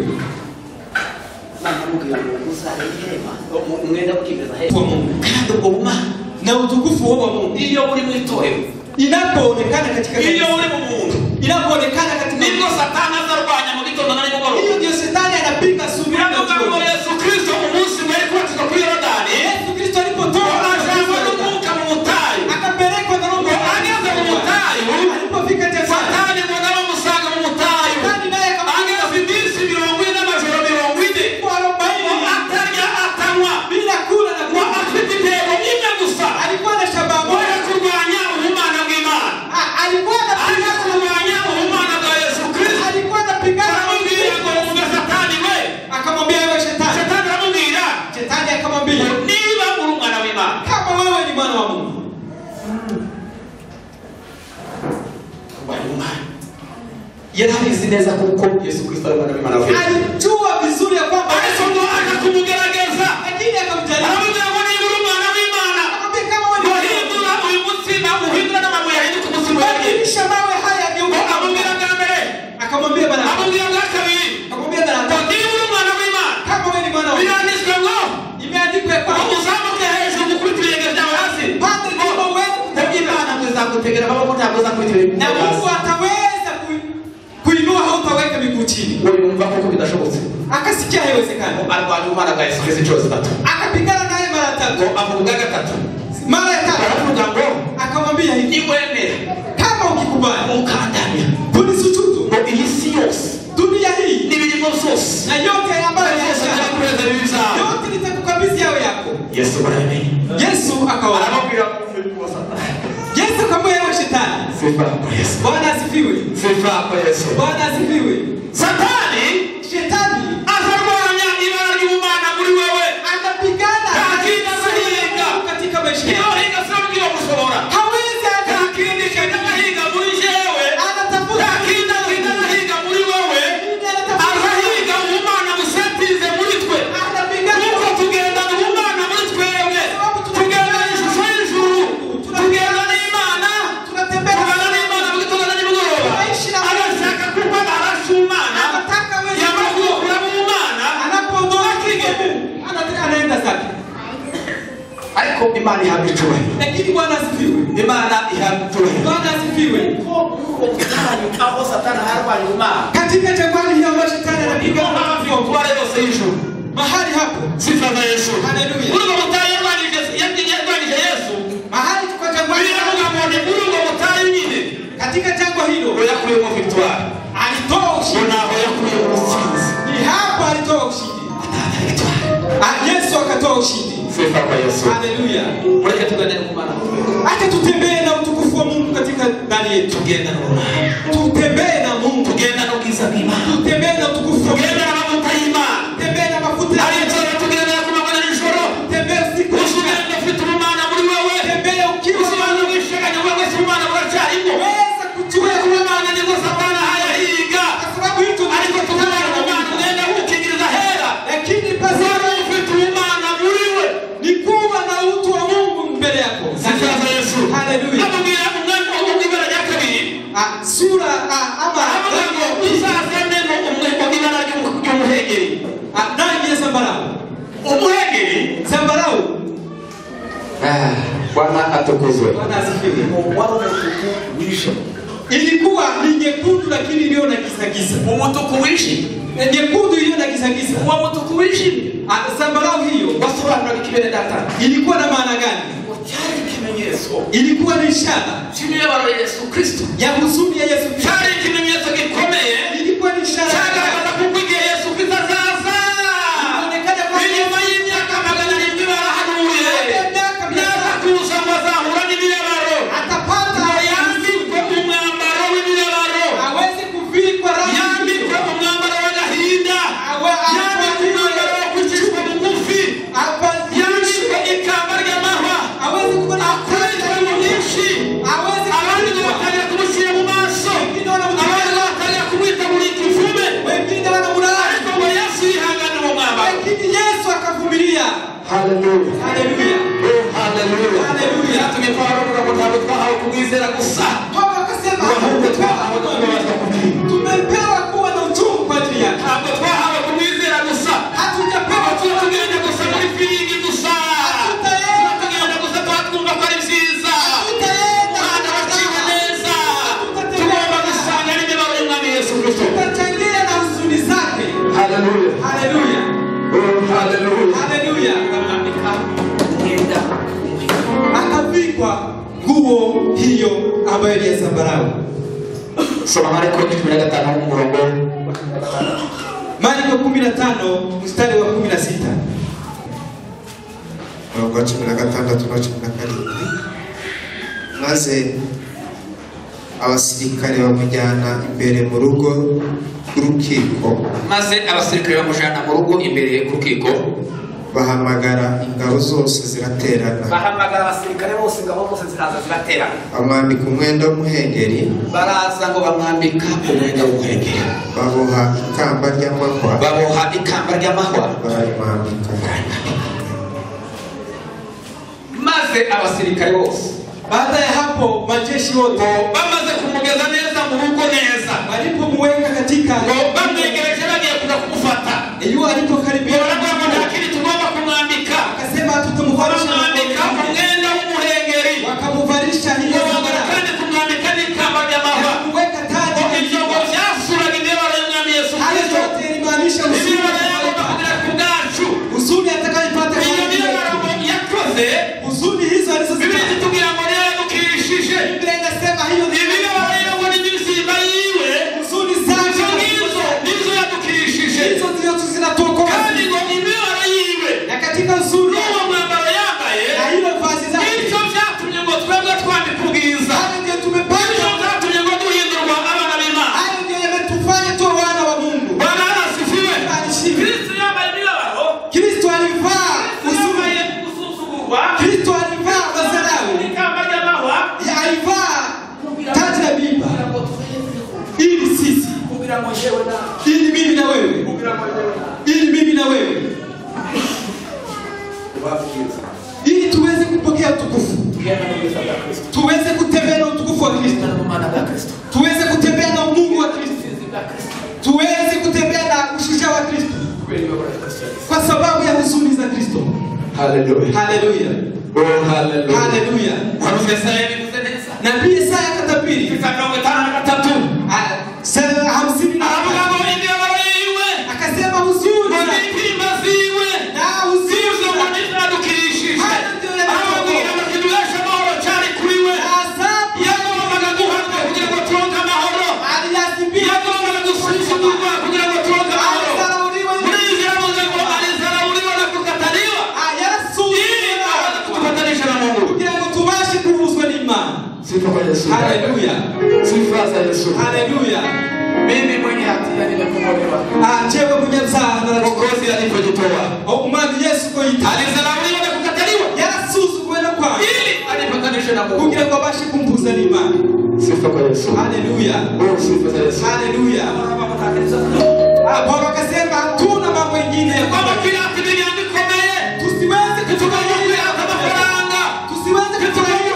Na utukufu wa Mungu ndio uli mwitoe inapoonekana katika kanisa, ndio ule Mungu inapoonekana katika ndio Satani azarwanya mu gitondo na nimugoroba. Hiyo ndio Satani anapiga subira kwa Yesu Kristo. Umunsi mwari kwa tukio Yordani, Yesu Kristo alipotoa akamuka mu mutayi, akapelekwa na Roho akaanza mu mutayi. Alipofika Satani mwanao musanga mu mutayi, Satani naye akaanza vibisi 40 na majoro 40 kwa 40 atarya atanwa bila kula na kwa afitite ime gusa. Alikuwa na shababu ya kurwanya umana bw'Imana. Alikuwa anapigana umana bwa Yesu Kristo. Alikuwa anapigana yarabizi neza kuko Yesu Kristo ari umwana w'Imana. Alijua vizuri ya kwamba Yesu ndo akakumugerageza, lakini akamjaribu. aramubwira ngo niba uri umwana w'Imana, Akamwambia kama wewe ni uhindura uyu mutsima, uhindura n'amabuye ahinduka umutsima w'Imana. badilisha mawe haya ageuke. Akamubwira bwa mbere, Akamwambia bwana, amubwira bwa kabiri, akamwambia bwana, niba uri umwana w'Imana, kama wewe ni mwana wa Mungu, biranditswe ngo imeandikwa kwamba uzamuke hejuru gukubita ibirenge byawe hasi, pande ndipo wewe Imana izagutegera amaboko, ntabwo uzakubita ibirenge na byawe Mungu hasi. ataweza kuinua, hautaweka miguu chini. Wumva kuko bidashobotse, Akasikia haiwezekani, arwanya umwana bwa Yesu Kristo inshuro zitatu. akapigana naye mara tatu. Avuga ubwa gatatu, Mara ya tatu aravuga ngo akamwambia hivi, niwemera kama ukikubali ukandamya kunisujudu ngo iyi si yose dunia hii n'ibirimo byose na yote ambayo byose yasha byakureza bibi byawe, yote nitakukabidhi yawe yako. Yesu baramenye. Yesu akawa Aramubwira Yesu akamwambia shetani, sifa kwa Yesu, Bwana asifiwe, sifa kwa Yesu. Bwana asifiwe. Satani Shetani azarwanya ibara ry'ubumana muri wewe, anapigana Hakika sahiga. katika maisha iyo yako. higa sinabwiwe gushobora, Hawezi ntakindi kenda nahiga muri jewe, anatafuta ntakindi kenda nahiga muri wewe, arahiga ubumana busetize muri twe. Nuko tugendana ubumana muri twebwe, tugendana ishusho y'ijuru, tugendana n'Imana, tugana n'Imana mu gitondo na nimugoroba. Arashaka kuko arasha Imana, yamara kuyokuramo ubumana, anaenda zake. ariko Imana ihabwa icyubahiro. Lakini Bwana asifiwe, Imana ihabwa icyubahiro. Bwana asifiwe. Aho Satani harwanya ubumana, Katika jangwani hiyo ambayo shetani anapigana ubutware yose y'ijuru, mahali hapo, sifa za Yesu. Haleluya. Urwo butayu yarwanyije Yesu, mahali kwa jangwani, biravuga ngo ni urwo butayu nyine katika jangwa hilo ngo yakuyemo victoire, alitoa ngo ushindi. naho yakuyemo ubutsinzi. Ni hapo alitoa ushindi. Yesu akatoa ushindi. Sifa kwa Yesu. Haleluya. Mureke tuganire ku Mana. Acha tutembee na utukufu wa Mungu katika ndani yetu. Tugenda n'ubumana, Tutembee na Mungu. tugenda n'ubwiza bw'Imana, Tutembee na utukufu wa Mungu. tugenda n'amavuta y'Imana. Tutembee na mafuta ya Ari Mungu. icyo tugenda ku manywa na nijoro, Tutembee usiku. usugenda ufite ubumana muri wewe, Tutembee ukiwa usubana wisheganya wewe wese ubumana buracyarimo. weza Tuwe kujua kubumana nibwo Satani hayahiga, kwa sababu hicho ariko tubumana ubumana ugenda wukingiriza hera. lakini pasara Wari ufite ubumana muri we. ni kuwa na utu wa Mungu mbele yako. Sifa za Yesu. Haleluya. Amubwira umwanya wo kwibara rya kabiri, Sura ama avuga ngo uzazane ibara ry'umuhengeri. rangi ya zambarau. Umuhengeri, Zambarau. Bwana atukuzwe. Bwana asifiwe. Wari umutuku wishe, Ilikuwa ni nyekundu lakini iliyo na giza. umutuku wishe, Nyekundu iliyo na giza. uwo mutuku wishe Zambarau hiyo wasobanuraga ikibere data, ilikuwa na maana gani? cyari ikimenyetso Ilikuwa ni ishara cy'imibabaro ya Yesu Kristo, ya huzuni ya Yesu Kristo. cyari ikimenyetso gikomeye Ilikuwa ni ishara cyagaragaza kuko igihe Yesu Kristo azaza, inaonekana kwamba inyuma y'imyaka 700 barahanuye naza kuza ngo azahura n'imibabaro, atapata ngo yambikwe umwambaro w'imibabaro, hawezi kuvikwa yambikwe umwambaro w'agahinda, yambikwe umwambaro wo gucishwa bugufi, yambikwe ikamba ry'amahwa, hawezi kubona akoreshwa mu byinshi, hawezi abandi batangira kumushyira mu maso, abandi batangira kumwitabura ikivume, wengine wanamulala, ariko ngo Yesu yihangane mu mwambaro. lakini Yesu akavumilia. Haleluya. Haleluya. Haleluya. Haleluya. Yatumye Pawulo avuga ngo ntabwo twahawe kumwizera gusa, Paulo akasema ahubwo twahawe no kubabazwa kubwiwe. tumepewa kuwa na uchungu kwa ajili yake. Ntabwo twahawe kumwizera gusa, Hatujapewa tuba tugenda gusa muri firingi gusa, tuba tugenda gusa tuba twumva ko ari byiza, Imana waciwe neza, tugomba gusanga n'imibabaro y'Umwami Yesu Kristo. tutachangia na huzuni zake. Haleluya. Haleluya. Haleluya. Haleluya. Akamwambika umwenda Akavikwa nguo hiyo ambayo ni ya zambarau. soma Marko 15 umurongo Marko 15 mstari wa 16. Umurongo wa 16 na 17. Maze abasirikare bamujyana imbere mu rugo rw'urukiko, maze abasirikare bamujana mu rugo imbere y'urukiko, bahamagara ingabo zose ziraterana bahamagara abasirikare bose ingabo zose ziraza ziraterana bamwambika umwenda w'umuhengeri baraza ngo bamwambika umwenda w'umuhengeri baboha ikamba ry'amahwa baramwambika maze abasirikare bose baada ya hapo majeshi wote bamaze kumugeza neza mu rugo neza walipomweka katika bamwegereje bagiye kuja kumufata iyo alipokaribia baravuga nta kindi tugomba kumwambika akasema tutamuvalisha umwenda w'umuhengeri wakamuvalisha hiyo kandi kumwambika n'ikamba ry'amahwa kuweka taji ibyo ngo byasuraga imibabaro y'umwami Yesu Kristo yote ilimaanisha uzuri atakayipata iyo mibabaro yakoze uzuri hizo alizozipata tugira ngo rero yadukirishije Biblia inasema hiyo imibabaro rero ngo n'imisimba yiwe uzuri zake nizo yadukirishije hizo ndio zinatoka kandi ngo imibabaro yiwe na katika uzuri n'uwo mwambaro yambaye na hilo vazi zake nicyo byatumye ngo twebwe twambika ubwiza hayo ndio tumepata nicyo byatumye ngo duhindurwa abana b'Imana hayo ndio yametufanya tuwe wana wa Mungu Bwana asifiwe Kristo yambaye imibabaro Kristo alivaa yambaye gusuzugurwa Kristo alivaa madharau ikamba ry'amahwa alivaa taji la miiba ili sisi kugira ngo jewe na ili mimi na wewe kugira ngo jewe na ili mimi na wewe ili tuweze kupokea utukufu tuweze kutembea na utukufu wa Kristo tuweze kutembea na Mungu wa Kristo tuweze kutembea na ushujaa wa Kristo kwa sababu ya huzuni za Kristo. Haleluya. Haleluya. Oh haleluya. Haleluya. Harusi Isaya bivuzeneza. Nabii Isaya katabiri. Kitabu 53. Sura 50 Aravuga ngo imibabaro yiwe akasema huzuni n'intimba ziwe na huzuni zizo ngo ntiradukirishije. Arababwira ngo tuduheshe amahoro cyane kuri we. Yagombaga guhanwa kugira ngo turonke amahoro. Yagombaga gusuzugurwa kugira ngo turonke amahoro. Muri izi yavuze ngo alizarauliwa na kukataliwa. Tukatanisha na Mungu kugira ngo tubashe kuvuzwa n'Imana. Sifa kwa Yesu. Haleluya. Sifa za Yesu. Haleluya. Mimi mwenye hatia nimekombolewa. Jewe munyabyaha na Mwokozi alipojitoa. Umwami Yesu ko yita. Alizarauliwa na kukataliwa. Yarasuzuguwe no kwa. Ili alipatanisha na Mungu. Kugira ngo abashe kumvuza n'Imana. Sifa kwa Yesu. Haleluya. Oh, sifa za Yesu. Haleluya. Paulo akasema hatuna mambo mengine Kwamba kila kitu gikomeye tusiweze kutuganyia amafaranga, tusiweze kufurahia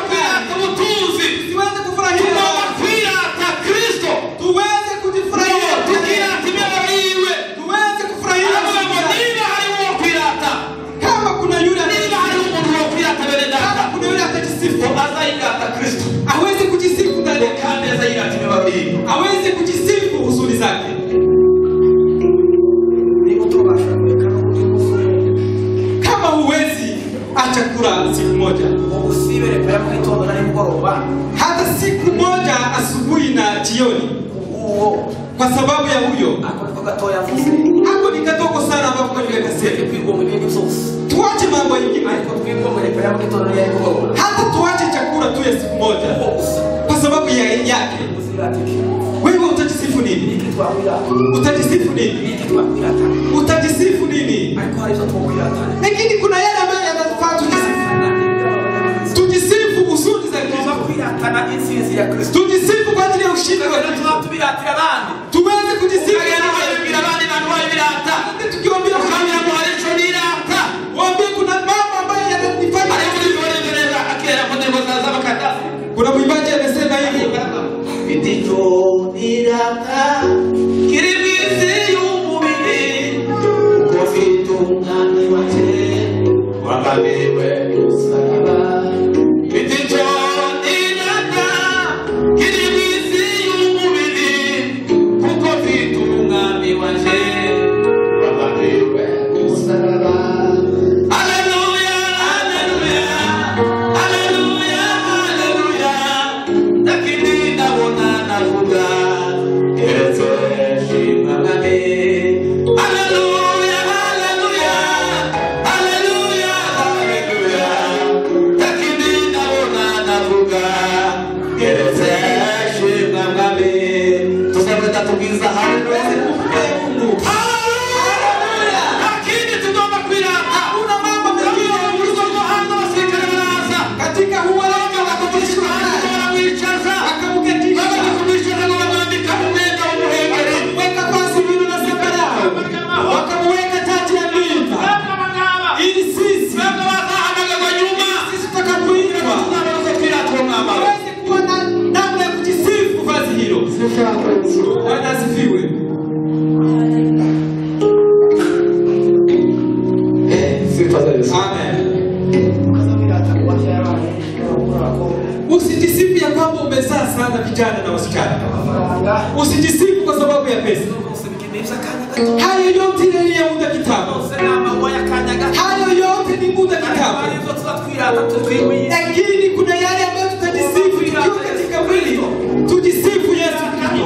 ubutunzi, tusiweze kufurahia kwirata Kristo, tuweze kujifurahia tukirata imibabaro yiwe, tuweze kufurahia niba hari uwo kwirata, kama kuna yule niba hari umuntu wo kwirata bene data, kuna yule atajisifu azayirata Kristo, aweze kujisifu ndani kandi azayirata imibabaro yiwe, aweze kujisifu huzuni zake. Kama huwezi acha kula siku moja, usibere kwa mtoto na nimgoroba, hata siku moja asubuhi na jioni, kwa sababu ya huyo hapo ni katoko sana, ambapo tuache mambo mengine, hata tuache chakula tu ya siku moja kwa sababu ya yake. Wewe utajisifu nini? Utajisifu nini? Utajisifu nini? Lakini kuna yale ambayo yanafaa tujisifu huzuni za Kristo. Tujisifu kwa ajili ya ushindi wa Kristo. Tuweze kujisifu tukiwaambia waambie kuna mambo ambayo yananifanya. Kuna mwimbaji amesema hivi, Bidito nirata kirimizi y'umubiri uko vitungane wate wabaniwe usaraba. Bidito nirata kirimizi y'umubiri uko vitungane wate wabaniwe usaraba. Haleluya, haleluya, haleluya, haleluya. Lakini ndabona navuga keretse shimagane. Haleluya, haleluya, haleluya, haleluya. Lakini ndabona navuga keretse shimagane. Tuseme tatugiza haleluya. Haleluya. Lakini tugomba kwirata. Usijisifu ya kwamba umezaa sana vijana na wasichana. Usijisifu kwa sababu ya pesa. Hayo yote ni ya muda kitambo. Hayo yote ni muda kitambo. Lakini kuna yale ambayo tutajisifu tukiwa katika mwili. Tujisifu Yesu Kristo.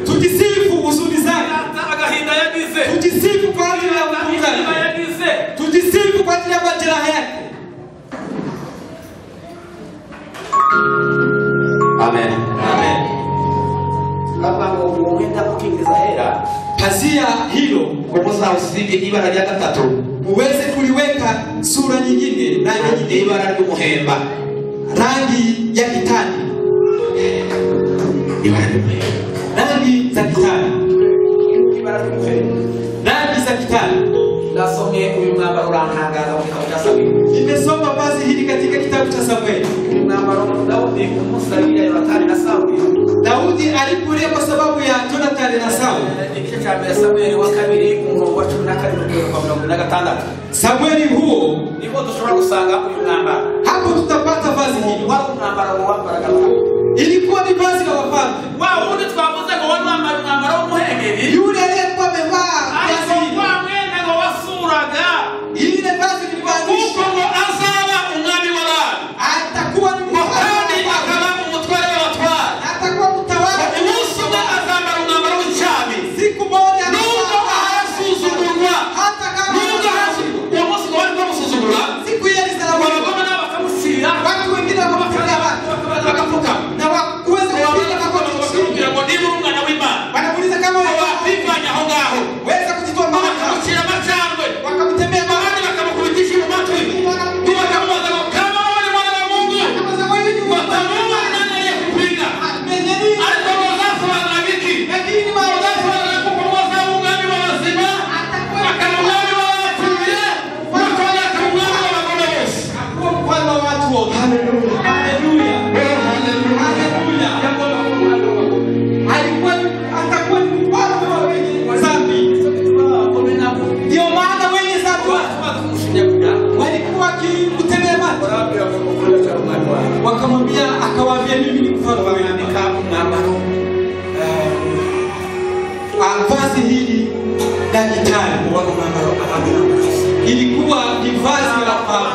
Tujisifu huzuni zake. Tujisifu kwa ajili ya upungufu. Tujisifu kwa ajili ya majeraha yake. Amen. Amen. Kama umeenda kukingiza hela, pazia hilo kukosa usige ibara rya gatatu, uweze kuliweka sura nyingine, rangi nyingine, ibara ry'umuhemba, rangi ya kitani, ibara ry'umuhemba, rangi za kitani, ibara ry'umuhemba, rangi za kitani. Nasomye uyu mwambaro urantangaza mu gitabo cya Samueli. Nimesoma vazi hili katika kitabu cha Samueli. Mwambaro Daudi kumusabira Yonathani na Sauli. Daudi alipolia kwa sababu ya Jonathan na Sauli. Igice cha mbere Samueli wa kabiri umurongo wa 17 Samueli huo nipo dushobora gusanga uyu mwambaro. Hapo tutapata vazi hili. Wa mwambaro wambaraga. Ilikuwa ni vazi la wafalme. Wao wote twavuze ngo wari mwambaro w'umuhengeri. Yule aliyekuwa amevaa vazi hili. Ile vazi lilivalizwa kuko azaba umwami w'abami, atakuwa ni kandi akaba umutware w'abatware, atakuwa mtawala. umunsi umwe azambara umwambaro w'icyami. Siku moja nubwo ahasuzugurwa, hata kama uwo munsi ngo bari bamusuzugura, siku ile alizalamu abagome nabo bakamusira, watu wengine wakampiga bakapfuka na kuweza kupiga magoti kugira ngo niba uri umwana w'Imana, wanamuuliza kama wewe wapiganya aho ngaho, weza kujitoa mbele bakamushyira amacandwe, wakamtemea abandi bakamukubitisha mu matwi, bakamubaza ngo kama wewe mwana wa Mungu watamuua nani aliyekupiga, ariko bazasobanura biki, bazasobanura kuko wazaba umwami w'abazima, akaba umwami w'abapfuye, akaba umwami w'abagome bose. mfalme wa watu wote. Haleluya. Haleluya. Haleluya. Alikuwa atakuwa ni mfalme wa wenye dhambi. Ndio maana wenye dhambi walikuwa wakimtemea mate. Wakamwambia, akawaambia mimi ni mfalme wa wenye dhambi. Vazi hili la kitani ilikuwa ni vazi la wafalme.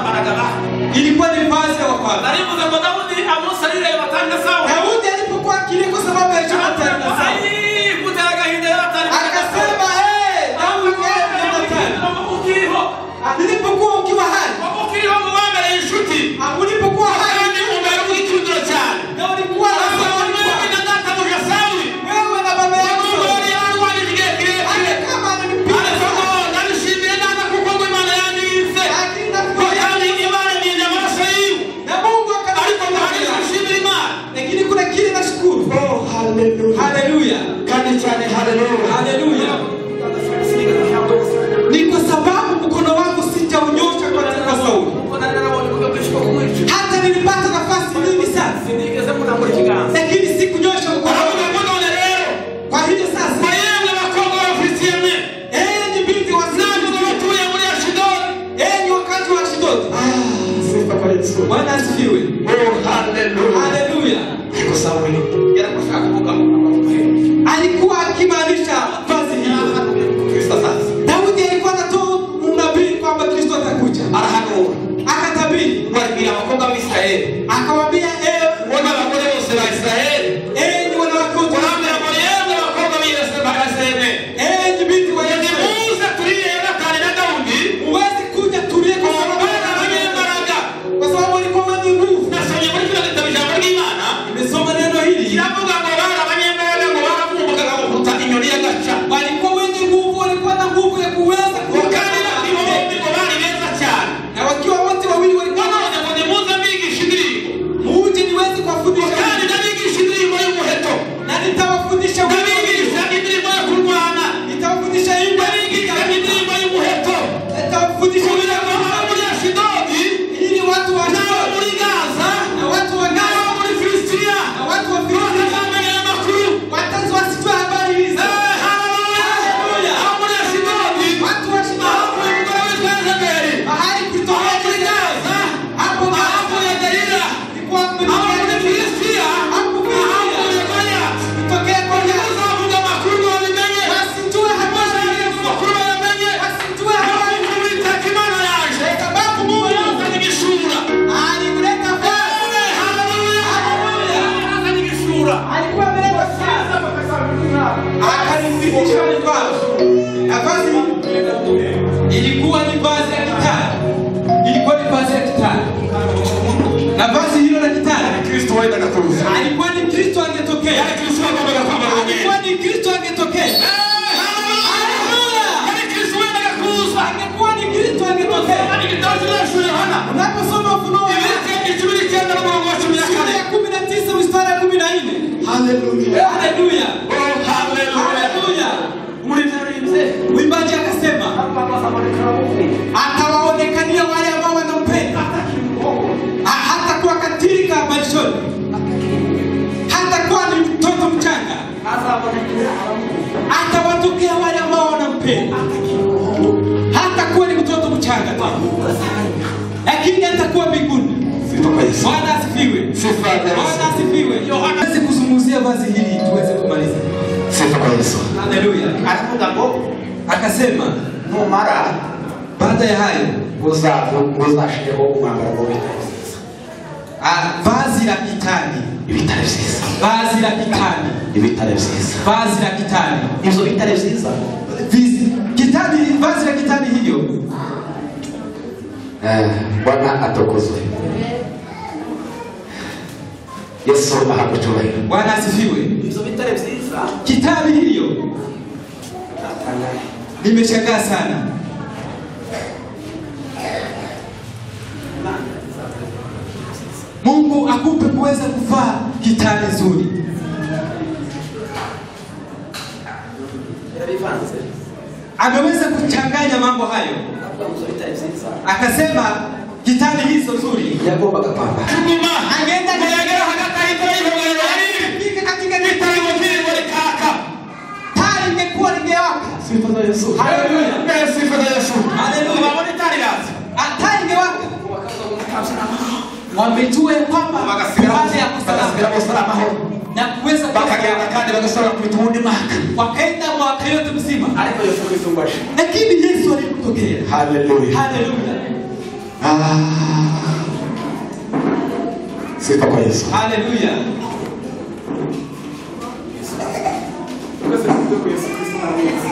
Ilikuwa ni vazi la wafalme. Daudi alipokuwa akilia kwa sababu ya Jonathan na Sauli, akasema Daudi Jonathan, nilipokuwa ukiwa hai, ulipokuwa hai, na ulikuwa wewe na baba yako kama ananipiga na Mungu akanibariki. Lakini kuna kile nashukuru. Haleluya. Haleluya. Ni kwa sababu mkono wangu sijaunyosha kwa Sauli. Hata nilipata nafasi nyingi sana, lakini sikunyosha mkono wangu. Kwa hiyo sasa, enyi binti wa enyi wakazi wa Ashdodi, Bwana asifiwe. Haleluya. Alikuwa akimaanisha vazi hilo. Daudi alikuwa anatoa unabii kwamba Kristo atakuja. Akatabiri, akawaambia enyi wanawake wote, enyi binti wa uwezi kuja tulie kwa sababu walikuwa wenye nguvu. Nimesoma neno hili, walikuwa wenye nguvu, walikuwa na nguvu ya kuweza na wakiwa wote wawili walikuwa wendaga kuza. Alikuwa ni Kristo angetokea. Yale Kristo agombaga kwambara umwenda. Alikuwa ni Kristo angetokea. Haleluya. Yale Kristo wendaga kuza. Angekuwa ni Kristo angetokea. Ni kitabu cha Yohana. Unaposoma Ufunuo Ikiwa mlango wa 19 mstari wa 14. Haleluya. Haleluya. Oh haleluya. Mwimbaji akasema atawaonekania wale ambao wanampenda. Hata kuwa katika malishoni, hata kuwa ni mtoto mchanga, atawatokea wale ambao wanampenda. Hata kuwa ni mtoto mchanga lakini atakuwa mbinguni. Bwana asifiwe. Bwana asifiwe. Yohana kuzungumzia vazi hili tuweze kumaliza. Sifa kwa Yesu. Haleluya. Akasema no mara baada ya hayo uzashireko umwambaro w'ibitare. Vazi la kitani. Ibitare vyiza. Vazi la kitani. Ibitare vyiza. Vazi la kitani. Ivyo bitare vyiza. Kitani, vazi la kitani hiyo. Bwana atukuzwe. Yesu ahakutuwe. Bwana asifiwe. Ivyo bitare vyiza. Kitani hiyo. Nimeshangaa sana. Mungu akupe kuweza kuvaa kitani nzuri. Ameweza kuchanganya mambo hayo. Akasema kitani hizo nzuri yagombaga kwambara. Angeenda kuyagera hagati hivyo katika kitani wale kaka. Tari ingekuwa ingewaka. Sifa za Yesu. Haleluya. Sifa za Yesu. Haleluya. Waone tari gazi. Tari ingewaka. Wamejua kwamba baada ya kusalama na kuweza bakagenda kandi bagasora kuitundi maka wakaenda mwaka yote mzima. Ariko Yesu Kristo ngwashi. Lakini Yesu alipotokea. Haleluya. Haleluya. Sifa kwa Yesu. Haleluya.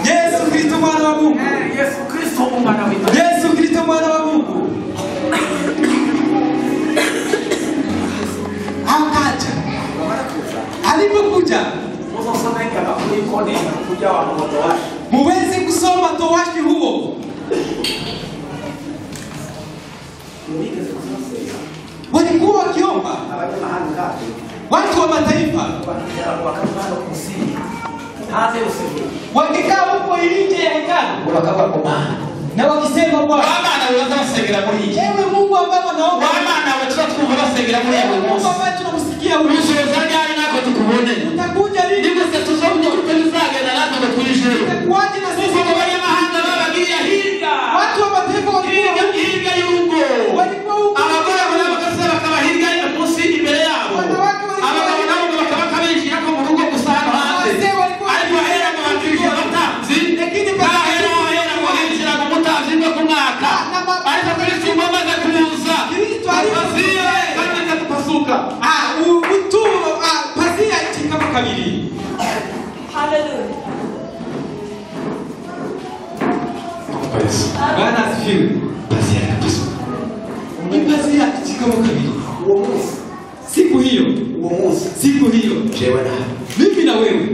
Yesu Kristo mwana wa Mungu. Yesu Kristo mwana wa Mungu. Yesu Kristo mwana wa Mungu. Akaja. Alipokuja muweze kusoma towashi huo. Walikuwa wakiomba watu wa mataifa wakikaa huko nje ya hekalu na wakisema Bwana ewe Mungu ambaye wanaomba Mungu ambaye tunamsikia utakuja lini? Utakuwaje na sisi watu wa mataifa walikuwa huko Bwana asifiwe. Pazia kama kabili. Siku hiyo, siku hiyo, mimi na wewe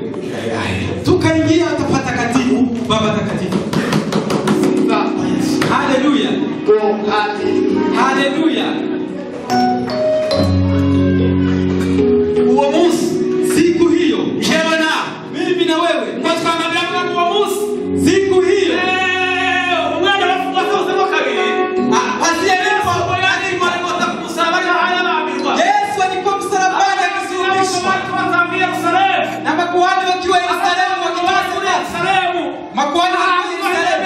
tukaingia patakatifu, Baba takatifu. Haleluya. Haleluya. Siku hiyo, mimi na wewe siku hiyo Yesu alikuwa msalabani akisulubishwa na makuhani wakiwa Yerusalemu wakitazama. Makuhani wakiwa Yerusalemu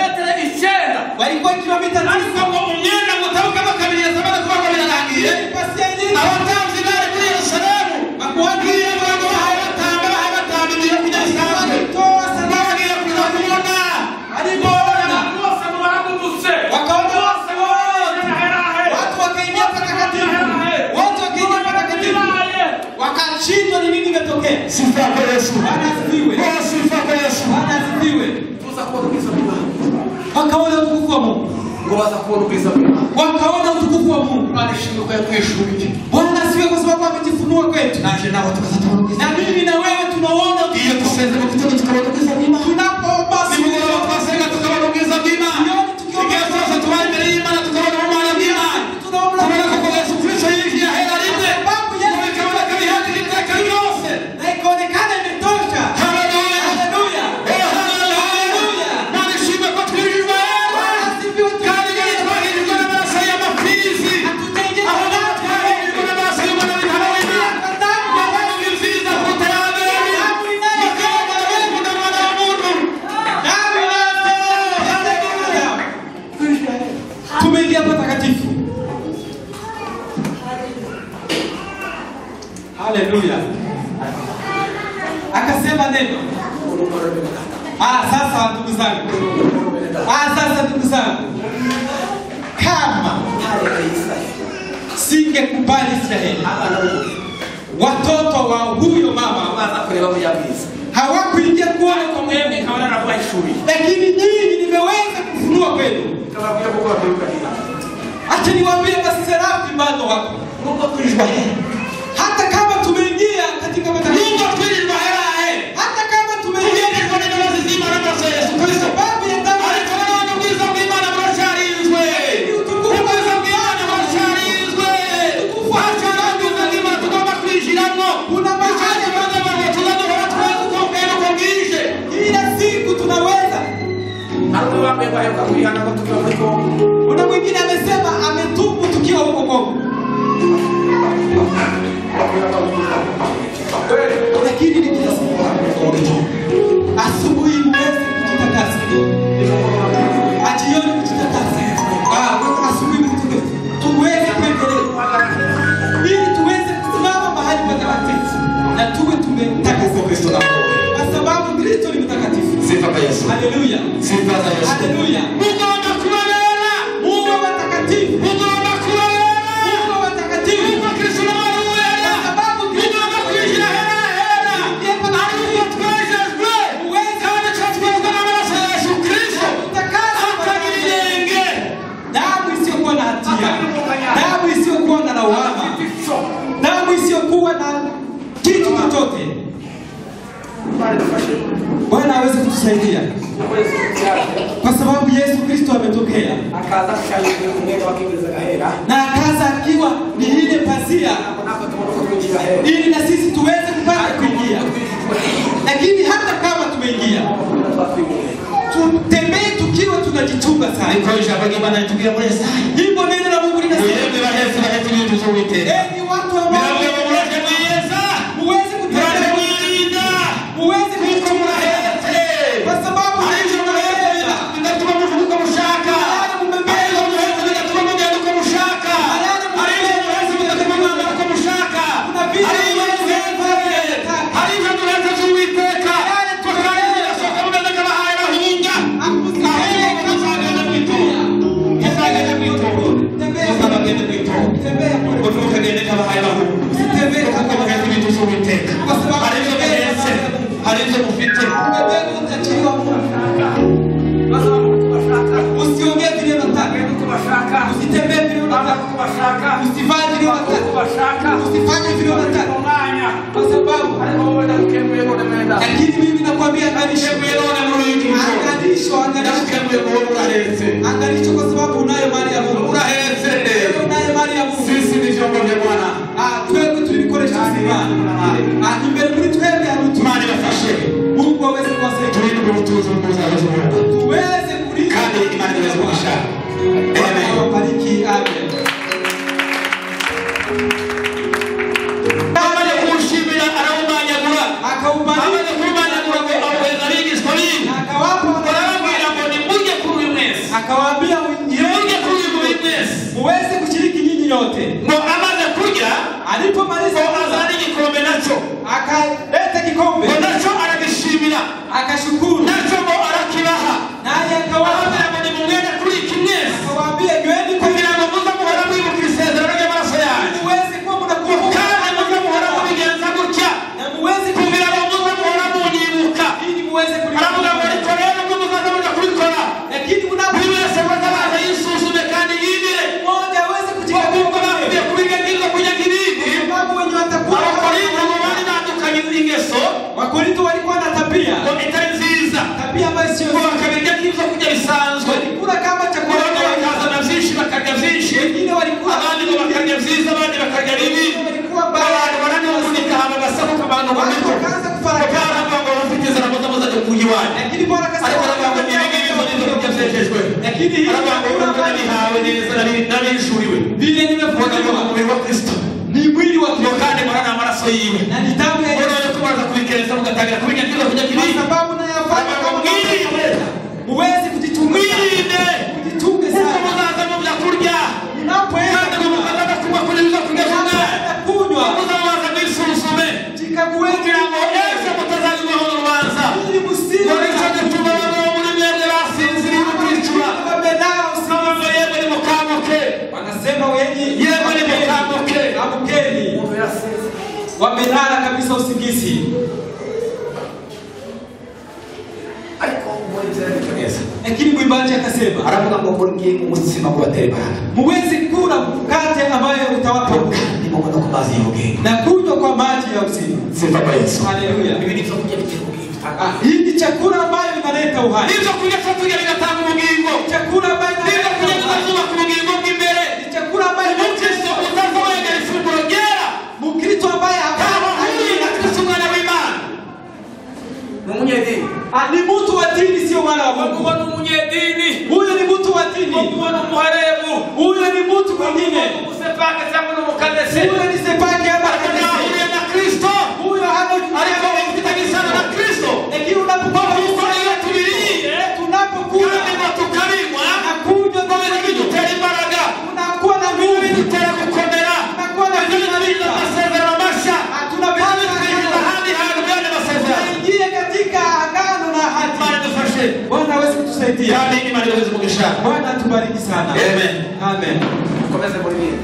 walikuwa kilomita 9 shindwa ni nini imetokea? Sifa kwa Yesu. Bwana asifiwe. Sifa kwa Yesu. Bwana asifiwe. Wakaona utukufu wa Mungu. Wakaona utukufu wa Mungu. Bwana asifiwe kwa sababu amejifunua kufunua kwetu. Na mimi na wewe tunaona iyo tuseze mu gitondo tukabarukiza bima. Tunapoomba siku leo twasenga tukabarukiza bima. Igihe twese tubaye imbere y'Imana tukabona umwana bima. Kubera ko Yesu Kristo yinjiye ahera rimwe. Tukabona ko ihati iteka ryose. Na ikaonekana imetosha. Haleluya. Haleluya. Haleluya. Na nishime kwa tulirizwa hera. Kandi gari twahirizwa n'amaraso y'amapfizi. Aho twahirizwa n'amaraso y'umwana w'intama w'Imana. Yabaye nziza kuruta y'abera. Tumeingia patakatifu. Haleluya. Akasema neno. Sasa ndugu zangu. Kama singekubali Israeli, watoto wa huyo mama hawakuingia kuona kwa mweme kaona na kwa shule. Lakini nyinyi nimeweza kufunua kwenu. Acha niwaambie basi serafi bado wako. Mungu tulijua hata kama tumeingia katika matatizo. Mungu tulijua hata kama tumeingia katika neno zima la Yesu Kristo. Babu ya damu alitoa ndugu mima na masharizwe. Ndugu mima na masharizwe. Acha ndugu mima tukoma kuishiramo. Kuna mahali ambapo tunaweza kuongea kwa ngishe. Kila siku tunaweza. Hapo wapi kwa hiyo kuiana kwa tukio huko. Kuna mwingine amesema ametubu tukiwa huko Kongo. Lakini ni kila siku asubuhi mwezi kujitakasa, ajioni kujitakasa, asubuhi tuweze kuendelea ili tuweze kusimama mahali patakatifu na tuwe tumetakasa Kristo na kwa sababu Kristo ni mtakatifu. Sifa kwa Yesu. Haleluya. Sifa za Yesu. Haleluya. Mungu anakueleza. Mungu mtakatifu. Mungu anakueleza. Mungu mtakatifu. Mungu Kristo na Maria. Sababu Mungu anakueleza hela. Yepo na hiyo tuweze uweze na chakula na mara Yesu Kristo. Utakasa akajilenge. Damu isiyokuwa na hatia. Damu isiyokuwa na lawama. Damu isiyokuwa na kitu chochote. Bwana aweze kutusaidia. Kwa sababu Yesu Kristo ametokea. Akaanza kushauri kumwenda wakiweza hela. Na akaanza akiwa ni ile pazia. Ili na sisi tuweze kupata kuingia. Lakini hata kama tumeingia, tutembee tukiwa tunajichunga sana. Kwa hiyo shamba kama anatukia mwe sana. Hivyo neno la Mungu linasema. Wewe rahisi ni tuzoite. Ni watu ambao muweze kutembea. Muweze kuchunga kwa sababu usiongee vile unataka, usitembee vile unataka, usifanye vile unataka, usifanye vile unataka, kwa sababu lakini mimi nakwambia angalisho kwa sababu unayo mali ya Mungu. Unayo mali ya Mungu. Sisi ni vyombo vya Bwana. Twende tulikoresha simama. Imbere muri twende harutumani bafashe. Mungu aweze kuwasaidia. Tuende kutuza Mungu tuweze kulinda kandi imani iweze kuisha. Amen. Wabariki. Amen. Amane kushimira arawumanyagura. Akawumanyagura. Amane kumanyagura ngo aweza bigi story. Akawapa barabwira ngo ni muje kuri uyu mwezi. Akawaambia muje kuri uyu mwezi. Muweze kushiriki nyinyi nyote. Ngo amaze kurya alipomaliza azana igikombe nacho. Akaleta kikombe. Ngo nacho aragishimira. Akashukuru. Nacho ngo arakibaha. Naye akawaambia ngo ni mwende kuri iki mwezi. Akawaambia gweni kugira ngo muze muhora mwibukira isezerano ry'amaraso yanyu. Muweze kuwa mnakumbuka. Kandi muze muhora mubigenza gutya. Na muweze kugira ngo muze muhora munyibuka. Ili muweze kulipa. Aravuga ngo ariko rero ngo muzaza muja kubikora. Lakini buri wese bazabaza yisuzume kandi yibire. Mmoja aweze kujikamua. Kuko bavuye kubigenza kujya kibindi. Sababu wenye watakuwa Wakorinto walikuwa na tabia itari nziza, tabia ambayo sio ngo bakabirya nk'ibyo kurya bisanzwe, walikula kama chakula bakazana byinshi bakarya byinshi, wengine walikula abandi ngo bakarya byiza, abandi bakarya bibi, abantu baranavunika hama basabuka abantu bamito wakaanza kufarakana ngo bafite inzara muzamuza cyo kuyiwanya, lakini Bwana akasema lakini hii hawe neza nabishuriwe vile nimefundishwa umubiri wa Kristo ni mwili wa Kristo kandi mwana amaraso yiwe na ni damu ya Yesu. Kubaza kubikereza mugatangira kubinya kilo kujya kibiri Kwa sababu nayafanya kama muwezi kujitunga mwirinde kujitunga sana muzaza mu bya kurya unapoenda mukaza kuba kuri bizo kurya kunywa muzaza bisusume jikagueni kugira ngo Yesu mutazazwa mu rubanza ili musiri muri cyo gituma muri mwebwe basinzira kwicura wamenao usanga yemwe ni mukamuke wanasema wengi yemwe ni mukamuke amkeni wamelala kabisa usingizi. Lakini mwimbaji akasema aravuga ngo kurye umutsima kubatera muwezi kula mkate ambayo utawapa ni mubona ku mazi y'ubugingo na kunywa kwa maji ya uzima. Sifa kwa Yesu. Haleluya. Ibi ni chakula kitaka. Hii ni chakula ambayo inaleta uhai. Hizo kuja chakula kinataka ubugingo. Chakula ambayo Hizo kuja kuzuba ku bugingo bw'imbere. ni chakula ambayo Mukristo utazoega ifunguro ryera. Mkristo ambaye Kama huyu na Kristo mwana wa Imana. Ni munyedini. ni mtu wa dini, sio mwana wa Mungu. Ni munyedini. Huyo ni mtu wa dini. Ni muharebu. Huyo ni mtu mwingine. Usepake tangu na mukadese. Huyo ni sepake ama Huyo na Kristo. huyo hana Alikuwa mkitaki sana na Kristo. lakini unapokuwa Hiyo tulilie. tunapokula Kandi tukarimwa. na kunywa kwa Ndio tutera imbaraga. unakuwa na nguvu, Tutera gukomera. unakuwa na Tunalinda masezerano masha. tunapata Ahadi hadi gani masezerano. ingie katika agano na ahadi. Bwana tufashe. Bwana aweze kutusaidia. Yaani imani iweze kugesha. Bwana tubariki sana. Amen. Amen. Komeza kulia.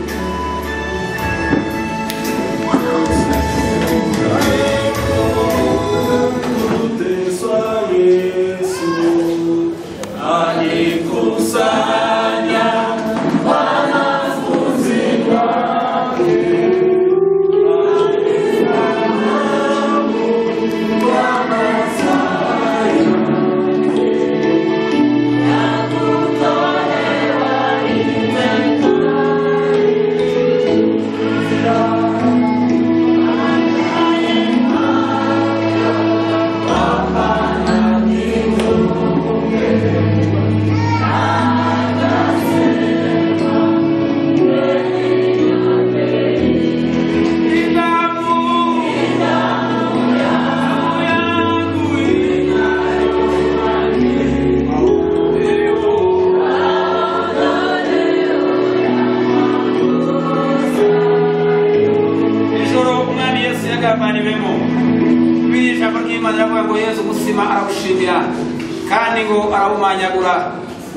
kandi ngo arawumanyagura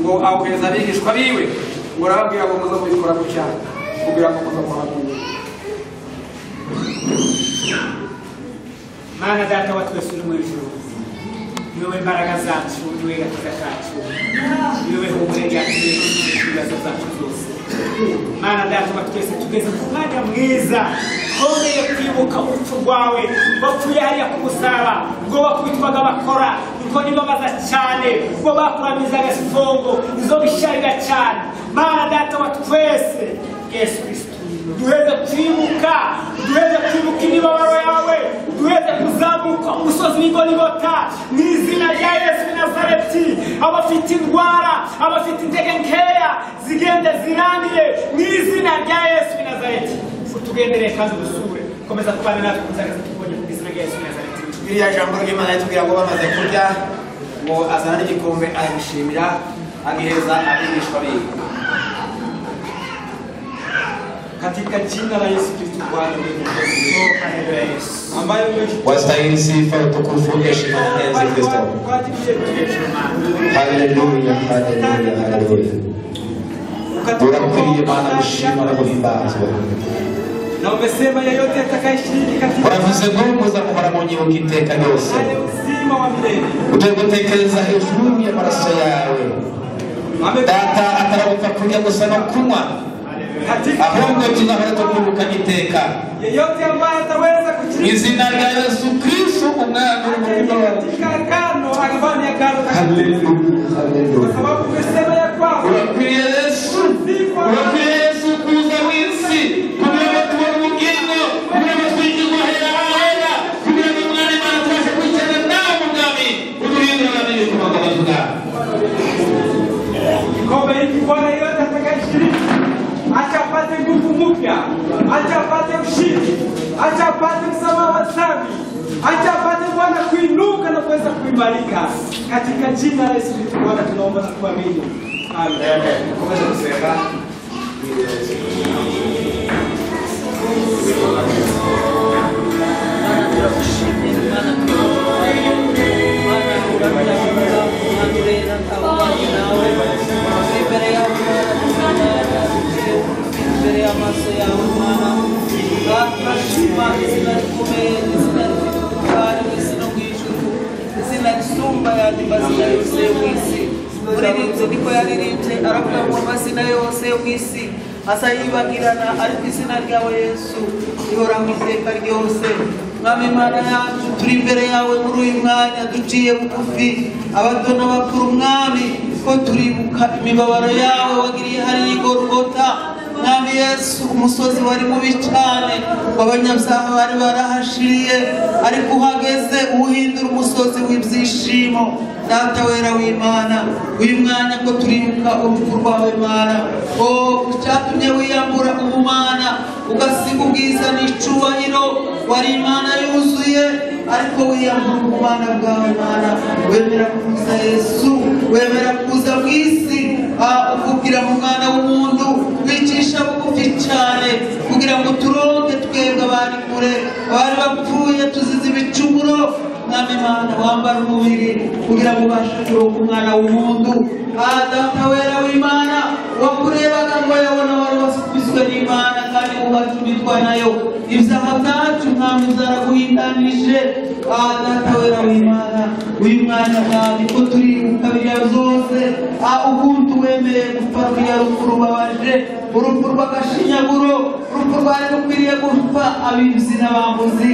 ngo awuhereza abigishwa biwe ngo arababwira ngo muze kubikora gutya kugira ngo muze kuhabona. Mana data wa twese uri mu ijuru, niwe mbaraga zacu, niwe gakiza kacu, niwe humure ryacu n'ibibazo zacu zose. Mana data wa twese tugeze ku mwanya mwiza komeye kwibuka urupfu rwawe wapfuye hariya ku musaraba, ubwo bakubitwaga bakora inkoni babaza cyane, ubwo bakuramizaga sifongo izo bisharira cyane. Mana data wa twese Yesu Kristo, duheze kwibuka imibabaro yawe, duheze kuzamuka umusozi w'Igorigota mu izina rya Yesu w'i Nazareti. Abafite indwara, abafite intege nkeya zigende zirangire mu izina rya Yesu w'i Nazareti. Tugendereye kandi dusure, komeza kubana natwe kuzageza tubonye mu izina rya Yesu w'i Nazareti. Biriya jambo ry'Imana ritubwira ngo bamaze kurya ngo azana n'igikombe arabishimira agihereza abigishwa biwe. Katika jina la Yesu Kristo Bwana wetu ambaye wastahili sifa, utukufu, heshima na enzi Kristo. Haleluya, haleluya, haleluya. Unakwiriye Bwana gushima na kuhimbazwa. na umesema yeyote atakayeshiriki katika uravuze ngo muza muhora mu nyibuka iteka ryose, uzima wa milele. utegutekereza hejuru y'amaraso yawe. Data ataragupfa kurya gusa no kunywa, ahubwo tuzahora tumwibuka iteka. yeyote ambaye ataweza mu kushiriki izina rya Yesu Kristo umwami w'umutima wacu. katika agano agafanya agano Hallelujah. kwa sababu umesema ya kwamba Urakwiriye Yesu, urakwiriye Yesu kuza mu isi kugira ngo tubone ubugingo, kugira ngo twigirwe ahera hahera, kugira ngo umwana Imana tubashe kwicara nawe mu bwami uduhindura abamenye ku magabazo bwawe. kikombe hiki Bwana yeyote atakayeshiriki acha apate nguvu mpya, acha apate ushindi, acha apate msamaha wa dhambi, acha apate Bwana kuinuka na kuweza kuimarika katika jina la Yesu Kristo. Bwana tunaomba na kuamini. Amen. Komeza kusema. Muririmbyi niko yaririmbye aravuga ngo amazina yose yo mu isi asa yibagirana, ariko izina ryawe Yesu rihora mu iteka ryose. Mwami Imana yacu, turi imbere yawe muri uyu mwanya duciye bugufi, abato n'abakuru Mwami, ko turibuka imibabaro yawe wagiriye hariya i Golgota. Mwami Yesu, umusozi wari mubi cyane, abanyabyaha bari barahashiriye, ariko uhageze uhindura umusozi w'ibyishimo. Data wera w'Imana, uyu mwanya ko turibuka urupfu rwawe Mana, cyatumye wiyambura ubumana ugasiga ubwiza n'icubahiro, wari Imana yuzuye ariko wiyambura ubumana bwawe Mana. Wemera kuza Yesu, wemera kuza mu isi ukubwira mu mwana w'umuntu, wicisha bugufi cyane kugira ngo turonke twebwe abari kure, abari bapfuye tuzize ibicumuro. Mwami Imana, wambara umubiri kugira ngo ubashe kuronka umwana w'umuntu. Data wera w'Imana, wakurebaga ngo yabona wari wasukizwe n'Imana kandi ubacumitwa nayo ibyaha byacu Mwami zaraguhindanije. Data wera w'Imana, uyu mwanya Mwami ko turibuka biriya byose, ukuntu wemeye gupfa ruriya rupfu rubabaje, urupfu rw'agashinyaguro, urupfu rwari rukwiriye gupfa abibyi n'abambuzi,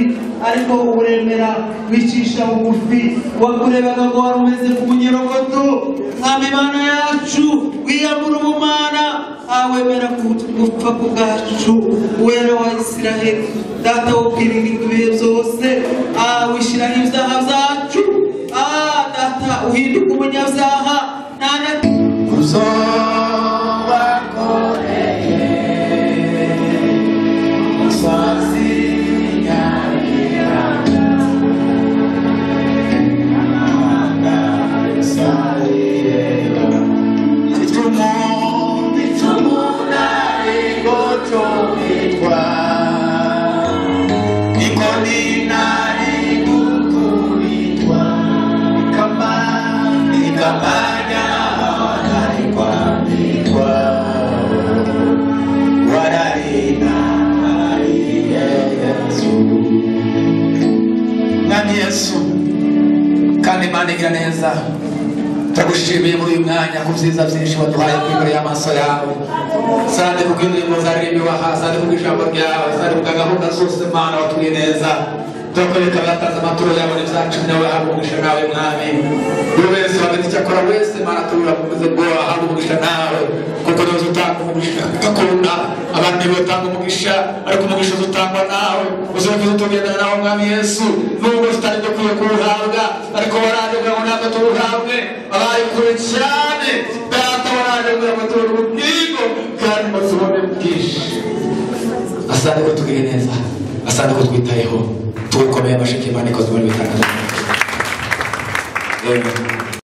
ariko uremera wicisha bugufi, wakurebaga ngo wari umeze ku munyerogoto. Mwami Imana yacu, wiyambura ubumana, wemera gupfa ku bwacu, wera wa Isiraheli. Data wo kwiringirwa ibihe byose, wishyiraho ibyaha byacu. Data uhinduka umunyabyaha Yesu kandi Imana igira neza. Turagushimiye muri uyu mwanya ku byiza byinshi waduhaye imbere y'amaso yawe. Sande ku bw'indirimbo zaririmbiwe aha, sande ku bw'ijambo ryawe, sande ku gahunda zose Mana watugiriye neza. Turakoreka abatanze amaturo yabo n'ibyacu nawe ahabwa umugisha nawe Mwami. Buri wese wagati icyakora wese Mana turamuze ngo ahabwe umugisha nawe, kuko niwe utanga umugisha ugakunda abandi batanga umugisha, ariko umugisha utangwa nawe. Uzokuza tugendana nawe Mwami Yesu, nubwo tutari dukwiye kuwuhabwa, ariko waraje kugira ngo natwe tuwuhabwe. Abaye kure cyane Data waraje kugira ngo tubone ubugingo kandi ngo tubone bwinshi. Asante ko tugiriye neza, asante ko twitayeho, tugukomeye amashyi y'Imana ikoze muri bitandukanye. Amen.